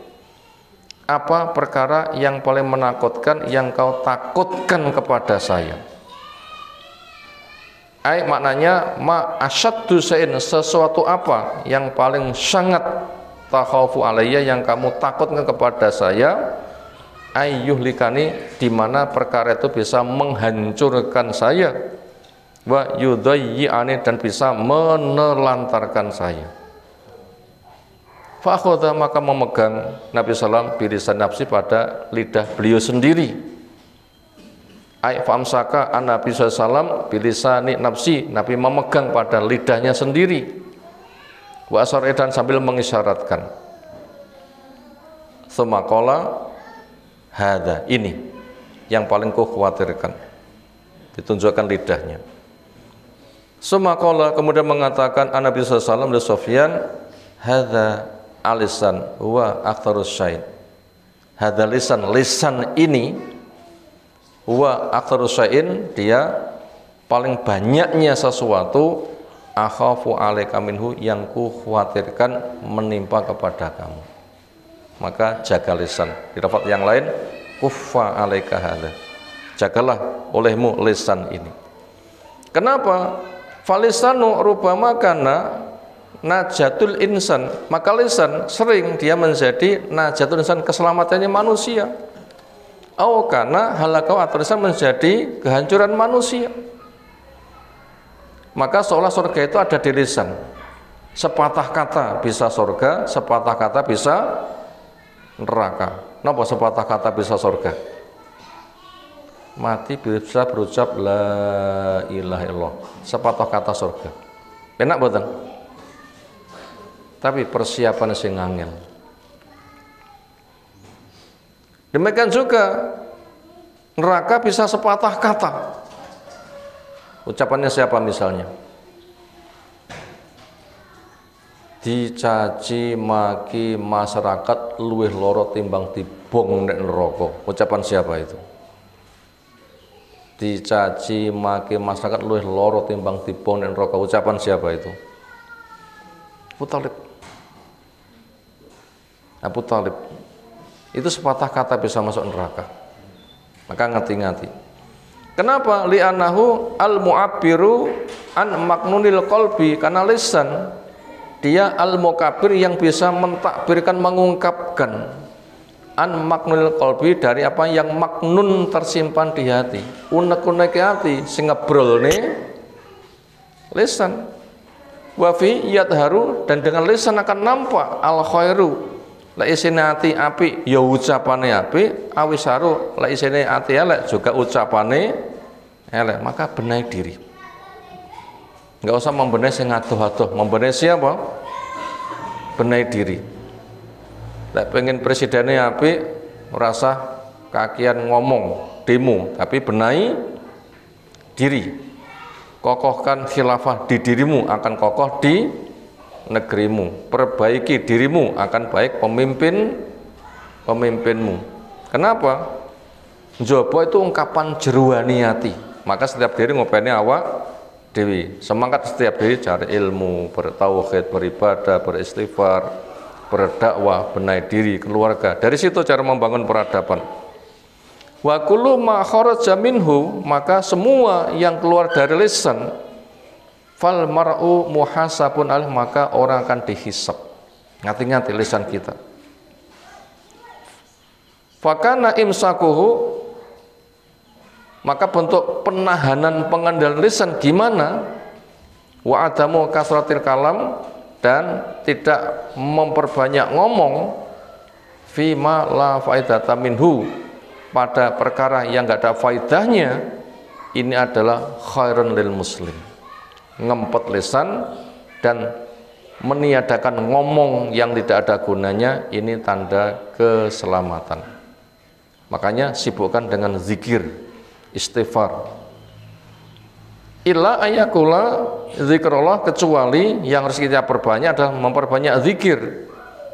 apa perkara yang paling menakutkan yang kau takutkan kepada saya? Maknanya ma asyaddu syai'in, sesuatu apa yang paling sangat takhafu alayya, yang kamu takutkan kepada saya, ayyuhlikani, di mana perkara itu bisa menghancurkan saya, wa yudayyi'ani, dan bisa menelantarkan saya. Fa akhadha, maka memegang Nabi sallam bilisan nafsi, pada lidah beliau sendiri. Fa amsaka an Nabi sallam bilisani nafsi, Nabi memegang pada lidahnya sendiri. Wa asar, dan sambil mengisyaratkan. Tsumma qala hadza, ini yang paling ku khawatirkan, ditunjukkan lidahnya. Tsumma qala, kemudian mengatakan Nabi sallallahu alaihi Sufyan, hadza alisan wa aktsarus syai', hadza lisan ini, wa aktsarus syai'in, dia paling banyaknya sesuatu, akhafu alaika minhu, yang ku khawatirkan menimpa kepada kamu. Maka jaga lisan. Di lafaz yang lain, kuffa alaika hadza, jagalah olehmu lisan ini. Kenapa? Falisanu rubama kana najatul insan, maka lisan sering dia menjadi najatul insan, keselamatannya manusia. Au kana halakau, atau lisan menjadi kehancuran manusia. Maka seolah surga itu ada di lisan. Sepatah kata bisa surga, sepatah kata bisa neraka. Napa sepatah kata bisa surga? Mati bisa berucap la ilaha illallah, sepatah kata surga. Enak boten? Tapi persiapan sing angel. Demikian juga neraka bisa sepatah kata. Ucapannya siapa misalnya? Dicaci maki masyarakat luwih loro timbang dibong nek neraka. Ucapan siapa itu? Dicaci maki masyarakat luwih loro timbang dibong nek neraka. Ucapan siapa itu? Abu Talib. Abu Talib. Itu sepatah kata bisa masuk neraka. Maka ngati-ngati. Kenapa? Li'annahu al-mu'abbiru an maknunil qalbi, karena lisan dia al-mukabbir, yang bisa mentakbirkan, mengungkapkan an maknunil qalbi, dari apa yang maknun tersimpan di hati. Unek-unek hati sing ngebrolne lisan. Wa fi yadharu, dan dengan lisan akan nampak al khairu, la isine ati apik ya ucapane apik, awisaru la isine ati elek juga ucapane elek. Maka benahi diri, nggak usah membenahi sing adoh-adoh. Membenahi siapa? Benahi diri. Lek pengen presidennya apik, merasa kakian ngomong demo, tapi benahi diri. Kokohkan khilafah di dirimu, akan kokoh di negerimu, perbaiki dirimu, akan baik pemimpinmu. Kenapa? Njaba itu ungkapan jeruani hati. Maka setiap diri ngopeni awak dewi. Semangat setiap diri cari ilmu, bertauhid, beribadah, beristighfar, berdakwah, benahi diri, keluarga. Dari situ cara membangun peradaban. Wa kullu ma kharaja minhu, maka semua yang keluar dari lisan, fal mar'u muhasabun alih, maka orang akan dihisab. Ngati-ngati lisan kita. Fakana imsakuhu, maka bentuk penahanan pengendalian lisan gimana? Wa adamu kasratil kalam, dan tidak memperbanyak ngomong, fima la faidata minhu, pada perkara yang enggak ada faidahnya. Ini adalah khairun lil muslim. Ngempet lisan dan meniadakan ngomong yang tidak ada gunanya, ini tanda keselamatan. Makanya sibukkan dengan zikir, istighfar. Illa ayakula zikrullah, kecuali yang harus kita perbanyak adalah memperbanyak zikir.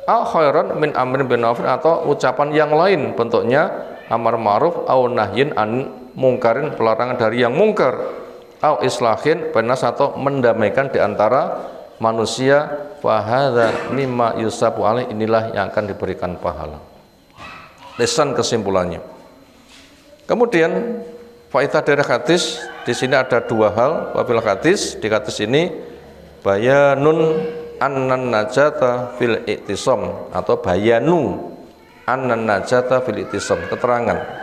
Al khairan min amrin bin ma'ruf, atau ucapan yang lain, bentuknya amar ma'ruf au nahyin an mungkarin, pelarangan dari yang mungkar, au islahin benas, atau mendamaikan di antara manusia. Fa hadza mimma yusabu alaih, inilah yang akan diberikan pahala. Lisan kesimpulannya. Kemudian faidah dari hadis di sini ada dua hal. Wabil hadis, di hadis ini bayanun annan najata fil iktisam, atau bayanu annan najata fil iktisam, keterangan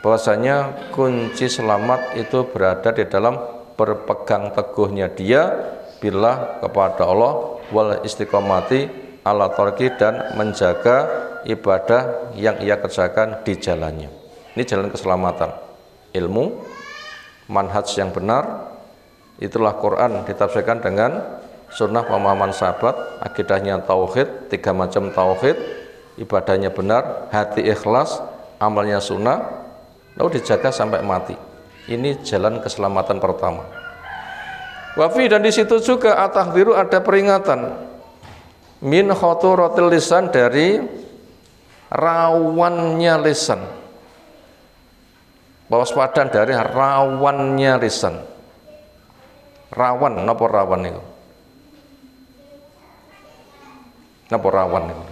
bahwasanya kunci selamat itu berada di dalam berpegang teguhnya dia billah, kepada Allah, wal istiqomati ala tarki, dan menjaga ibadah yang ia kerjakan di jalannya. Ini jalan keselamatan. Ilmu, manhaj yang benar, itulah Quran ditafsirkan dengan sunnah pemahaman sahabat, akidahnya tauhid, 3 macam tauhid, ibadahnya benar, hati ikhlas, amalnya sunnah, lalu dijaga sampai mati. Ini jalan keselamatan pertama. Wafi, dan di situ juga at-tahdhiru, ada peringatan, min khuturatil lisan, dari rawannya lisan, waspadaan dari rawannya lisan. Rawan, napa rawan itu? Napa rawan itu?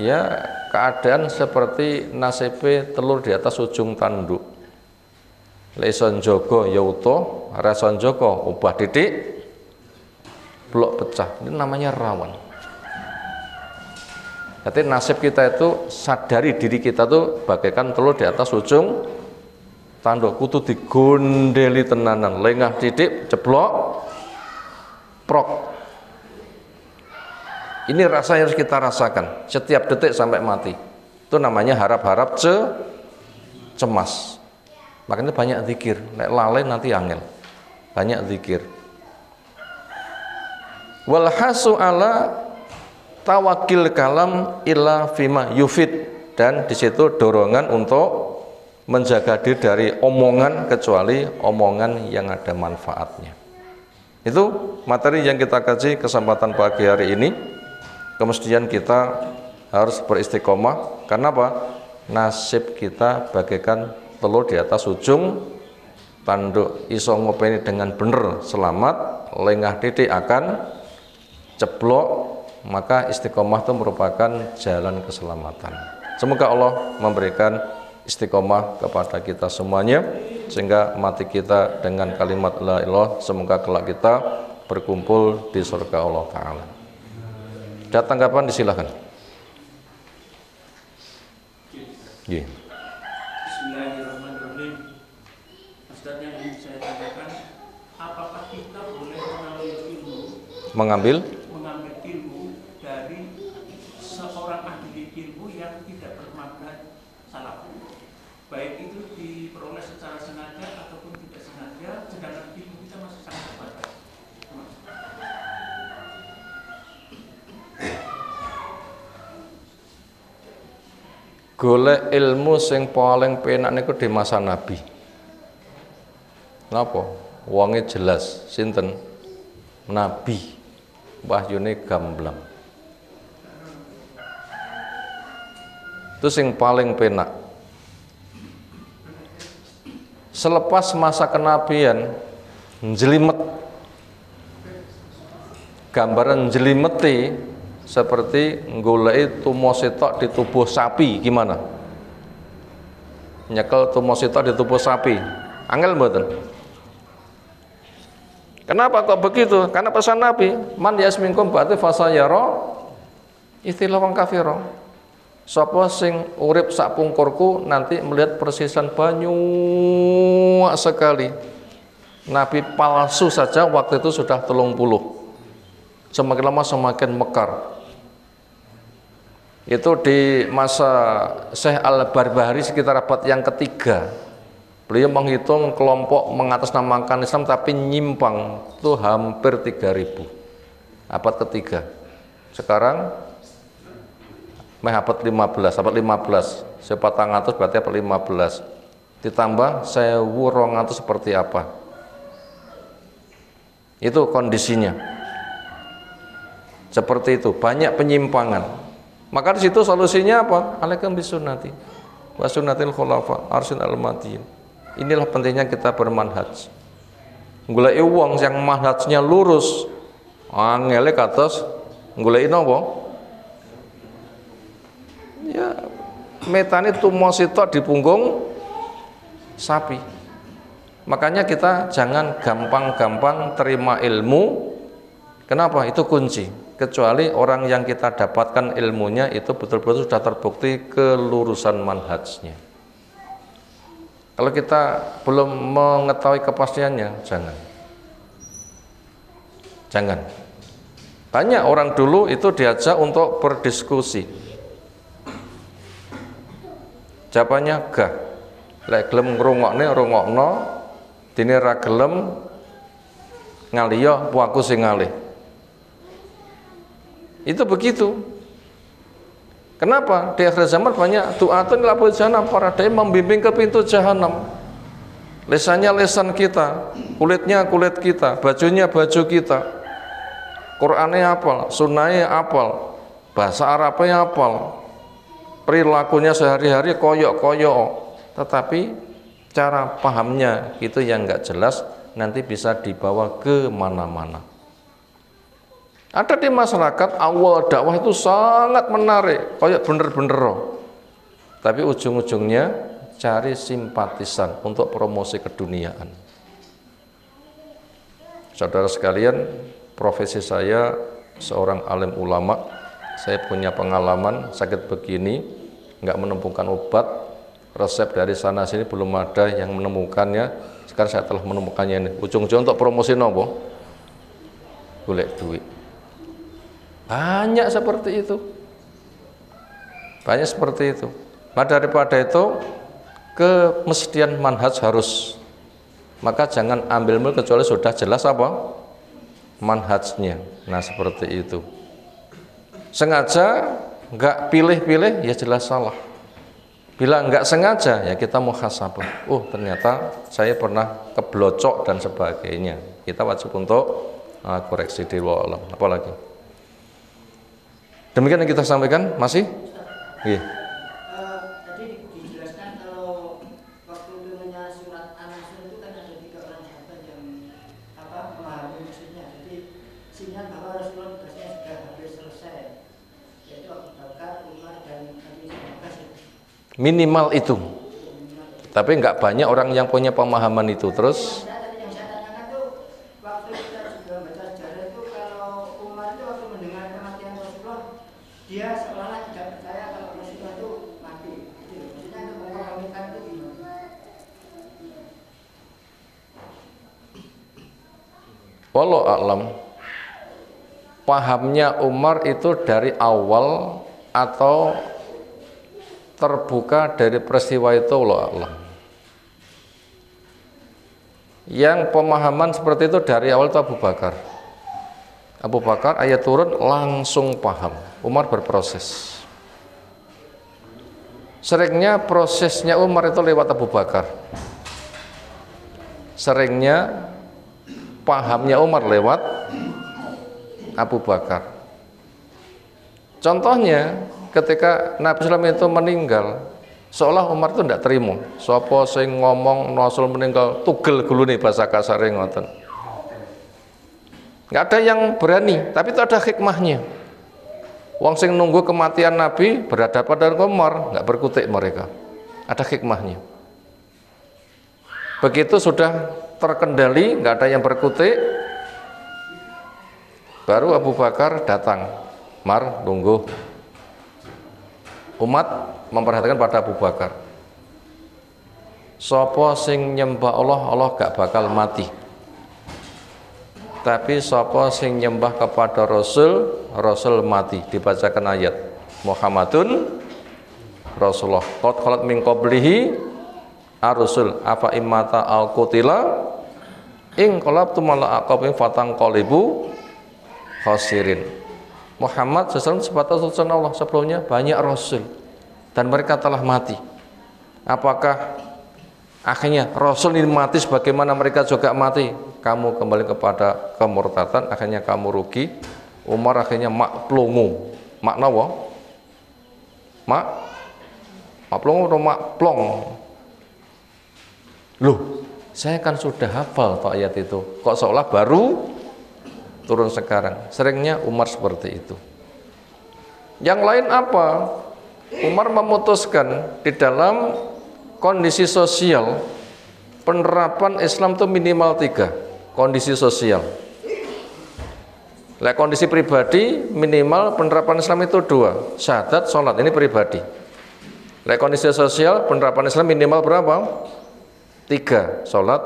Ya, keadaan seperti nasibe telur di atas ujung tanduk. Leson jogo ya utuh, rason jogo ubah titik, blok pecah. Ini namanya rawan. Jadi nasib kita itu, sadari diri kita tuh bagaikan telur di atas ujung tanduk, kudu digondeli tenanan, lengah titik, jeblok, prok. Ini rasa yang harus kita rasakan setiap detik sampai mati. Itu namanya harap-harap cemas. Makanya banyak zikir, nek lalai nanti angel. Banyak zikir. Wal hasu ala tawakil kalam illa fima yufid, dan di situ dorongan untuk menjaga diri dari omongan kecuali omongan yang ada manfaatnya. Itu materi yang kita kaji kesempatan pagi hari ini. Kemudian kita harus beristiqomah. Karena apa? Nasib kita bagaikan telur di atas ujung tanduk. Iso ngopeni dengan benar selamat, lengah titik akan ceblok. Maka istiqomah itu merupakan jalan keselamatan. Semoga Allah memberikan istiqomah kepada kita semuanya, sehingga mati kita dengan kalimat la ilaha, semoga kelak kita berkumpul di surga Allah Ta'ala. Ada tanggapan, disilahkan. Yeah. Bismillahirrahmanirrahim. Ustaz, yang ingin saya tanyakan, apakah kita boleh mengambil ilmu dari seorang ahli ilmu yang tidak bermanhaj salaf, baik itu diperoleh secara sengaja ataupun tidak sengaja, sedangkan ilmu kita masih sangat terbatas? Golek ilmu sing paling penak niku di masa Nabi. Napa? Wonge jelas, sinten? nabi, wahyune gamblang. Itu sing paling penak. Selepas masa kenabian njelimet, gambaran njelimeti seperti nggoleki tumor sitok di tubuh sapi. Gimana? Nyekel tumor sitok di tubuh sapi, angel mboten? Kenapa kok begitu? Karena pesan Nabi, man yasminkum ba'di fasayara istilawan kafira. Sapa sing urip sak pungkurku nanti melihat persisan banyu sekali. Nabi palsu saja waktu itu sudah 30. Semakin lama semakin mekar. Itu di masa Syekh Al-Barbahari sekitar abad yang ketiga. Beliau menghitung kelompok mengatasnamakan Islam tapi nyimpang itu hampir 3000. Abad ketiga. Sekarang abad 15, abad 15. 400 berarti abad 15. Ditambah 1200 seperti apa? Itu kondisinya. Seperti itu, banyak penyimpangan. Maka di situ solusinya apa? Alaikum bisunnati wa sunnatil khulafa arsyid al-mahdiyyin. Inilah pentingnya kita bermanhaj. Goleki wong yang manhajnya lurus, angele kados goleki napa? Ya, metane tumor sitok di punggung sapi. Makanya kita jangan gampang-gampang terima ilmu. Kenapa? Itu kunci. Kecuali orang yang kita dapatkan ilmunya itu betul-betul sudah terbukti kelurusan manhajnya. Kalau kita belum mengetahui kepastiannya, jangan. Banyak orang dulu itu diajak untuk berdiskusi. Jawabannya gah. Lek gelem ngrungokno, dene ra gelem ngaliyo aku sing ngalih. Itu begitu. Kenapa? Di akhir zaman banyak du'atun ila abwabil jahannam, para dai membimbing ke pintu jahanam. Lesannya lesan kita, kulitnya kulit kita, bajunya baju kita. Qur'annya apal, sunnahnya apal, bahasa Arabnya apal, perilakunya sehari-hari koyok-koyok, tetapi cara pahamnya itu yang enggak jelas, nanti bisa dibawa ke mana-mana. Ada di masyarakat awal dakwah itu sangat menarik, kayak bener-bener. Tapi ujung-ujungnya cari simpatisan untuk promosi keduniaan. Saudara sekalian, profesi saya seorang alim ulama. Saya punya pengalaman sakit begini, nggak menemukan obat, resep dari sana sini belum ada yang menemukannya. Sekarang saya telah menemukannya ini. Ujung-ujung untuk promosi nopo? Golek duit. Banyak seperti itu. Banyak seperti itu. Nah, daripada itu kemestian manhaj harus. Maka jangan ambil kecuali sudah jelas apa? Manhajnya. Nah, seperti itu. Sengaja enggak pilih-pilih ya jelas salah. Bila enggak sengaja ya kita muhasabah. Oh, ternyata saya pernah keblocok dan sebagainya. Kita wajib untuk koreksi diri Allah. Apalagi? Demikian yang kita sampaikan, masih? Iya. Tadi dijelaskan kalau waktu turunnya surat An-Nasr itu kan ada 3 orang sahabat yang memahami maksudnya. Jadi sinyal bahwa Rasulullah tugasnya sudah hampir selesai, yaitu Abu Bakar, Umar, dan Nabi Muhammad. Minimal itu. Tapi enggak banyak orang yang punya pemahaman itu. Terus? Dia seolah tidak percaya kalau Rasulullah itu mati. Maksudnya itu memahamikan itu gimana? Wallahu a'lam. Pahamnya Umar itu dari awal atau terbuka dari peristiwa itu, wallahu a'lam. Yang pemahaman seperti itu dari awal itu Abu Bakar. Abu Bakar ayat turun langsung paham. Umar berproses. Seringnya prosesnya Umar itu lewat Abu Bakar. Seringnya pahamnya Umar lewat Abu Bakar. Contohnya ketika Nabi SAW itu meninggal, seolah Umar itu tidak terima. Sapa sing ngomong Rasul meninggal tugel gulune bahasa kasare ngoten. Nggak ada yang berani, tapi itu ada hikmahnya. Wong sing nunggu kematian Nabi berhadapan dengan Umar, nggak berkutik mereka. Ada hikmahnya. Begitu sudah terkendali, nggak ada yang berkutik, baru Abu Bakar datang. Mar, tunggu. Umat memperhatikan pada Abu Bakar. Sapa sing nyembah Allah, Allah gak bakal mati. Tapi sapa sing nyembah kepada Rasul, Rasul mati. Dibacakan ayat Muhammadun Rasulullah. Qad khalat min qablihi ar-rusul afa immata al-qutila in qalabtum ala aqabin fatanqalibu khasirin. Muhammad SAW sebatas utusan Allah, sebelumnya banyak Rasul dan mereka telah mati. Apakah akhirnya Rasul ini mati sebagaimana mereka juga mati? Kamu kembali kepada kemurtatan, akhirnya kamu rugi. Umar akhirnya maklungu. Makna apa? Maklungu atau makplong? Loh, saya kan sudah hafal toh ayat itu, kok seolah baru turun sekarang. Seringnya Umar seperti itu. Yang lain apa? Umar memutuskan di dalam kondisi sosial penerapan Islam itu minimal 3 kondisi sosial. Kondisi pribadi minimal penerapan Islam itu 2, syahadat, sholat, ini pribadi. Kondisi sosial penerapan Islam minimal berapa? 3, sholat,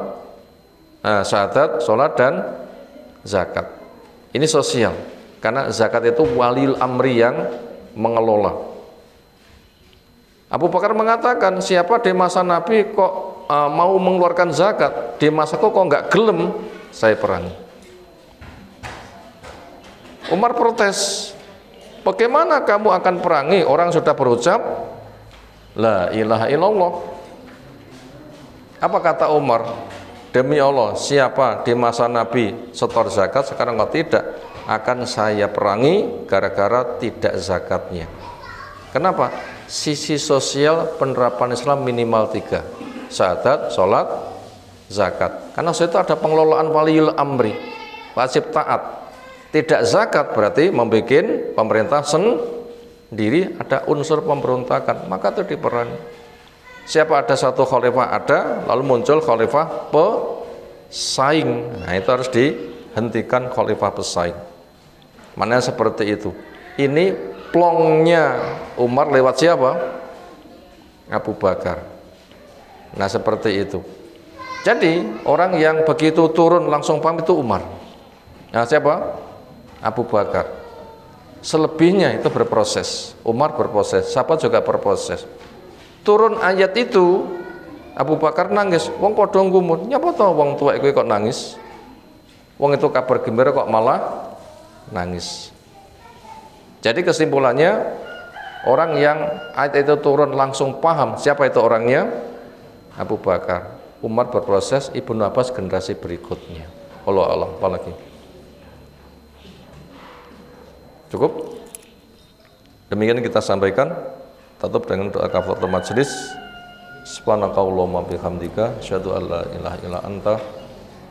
syahadat, sholat, dan zakat. Ini sosial, karena zakat itu waliul amri yang mengelola. Abu Bakar mengatakan, siapa di masa Nabi kok mau mengeluarkan zakat, di masaku kok nggak gelem, saya perangi. Umar protes, bagaimana kamu akan perangi orang sudah berucap la ilaha illallah? Apa kata Umar? Demi Allah, siapa di masa Nabi setor zakat, sekarang kok tidak, akan saya perangi gara-gara tidak zakatnya. Kenapa? Sisi sosial penerapan Islam minimal 3, syahadat, sholat, zakat. Karena itu ada pengelolaan waliul amri, wajib taat. Tidak zakat berarti membuat pemerintah sendiri, ada unsur pemberontakan, maka itu diperangi. Siapa ada satu khalifah ada, lalu muncul khalifah pesaing. Nah, itu harus dihentikan khalifah pesaing. Mana seperti itu. Ini plongnya Umar lewat siapa? Abu Bakar. Nah, seperti itu. Jadi, orang yang begitu turun langsung paham itu Umar. Nah, siapa? Abu Bakar. Selebihnya itu berproses. Umar berproses, siapa juga berproses. Turun ayat itu, Abu Bakar nangis. Wong padha nggumun, nyapa to wong tuwek kowe kok nangis? Wong itu kabar gembira kok malah nangis. Jadi kesimpulannya, orang yang ayat itu turun langsung paham siapa itu orangnya, Abu Bakar. Umar berproses, Ibnu Abbas generasi berikutnya. Allah apalagi. Cukup? Demikian kita sampaikan. Tutup dengan doa kafaratul majelis. Subhanakallahumma bihamdika asyhadu an la ilaha illa anta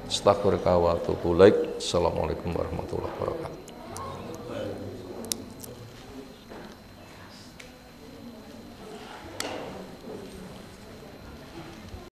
astaghfiruka wa atubu ilaik. Assalamualaikum warahmatullahi wabarakatuh.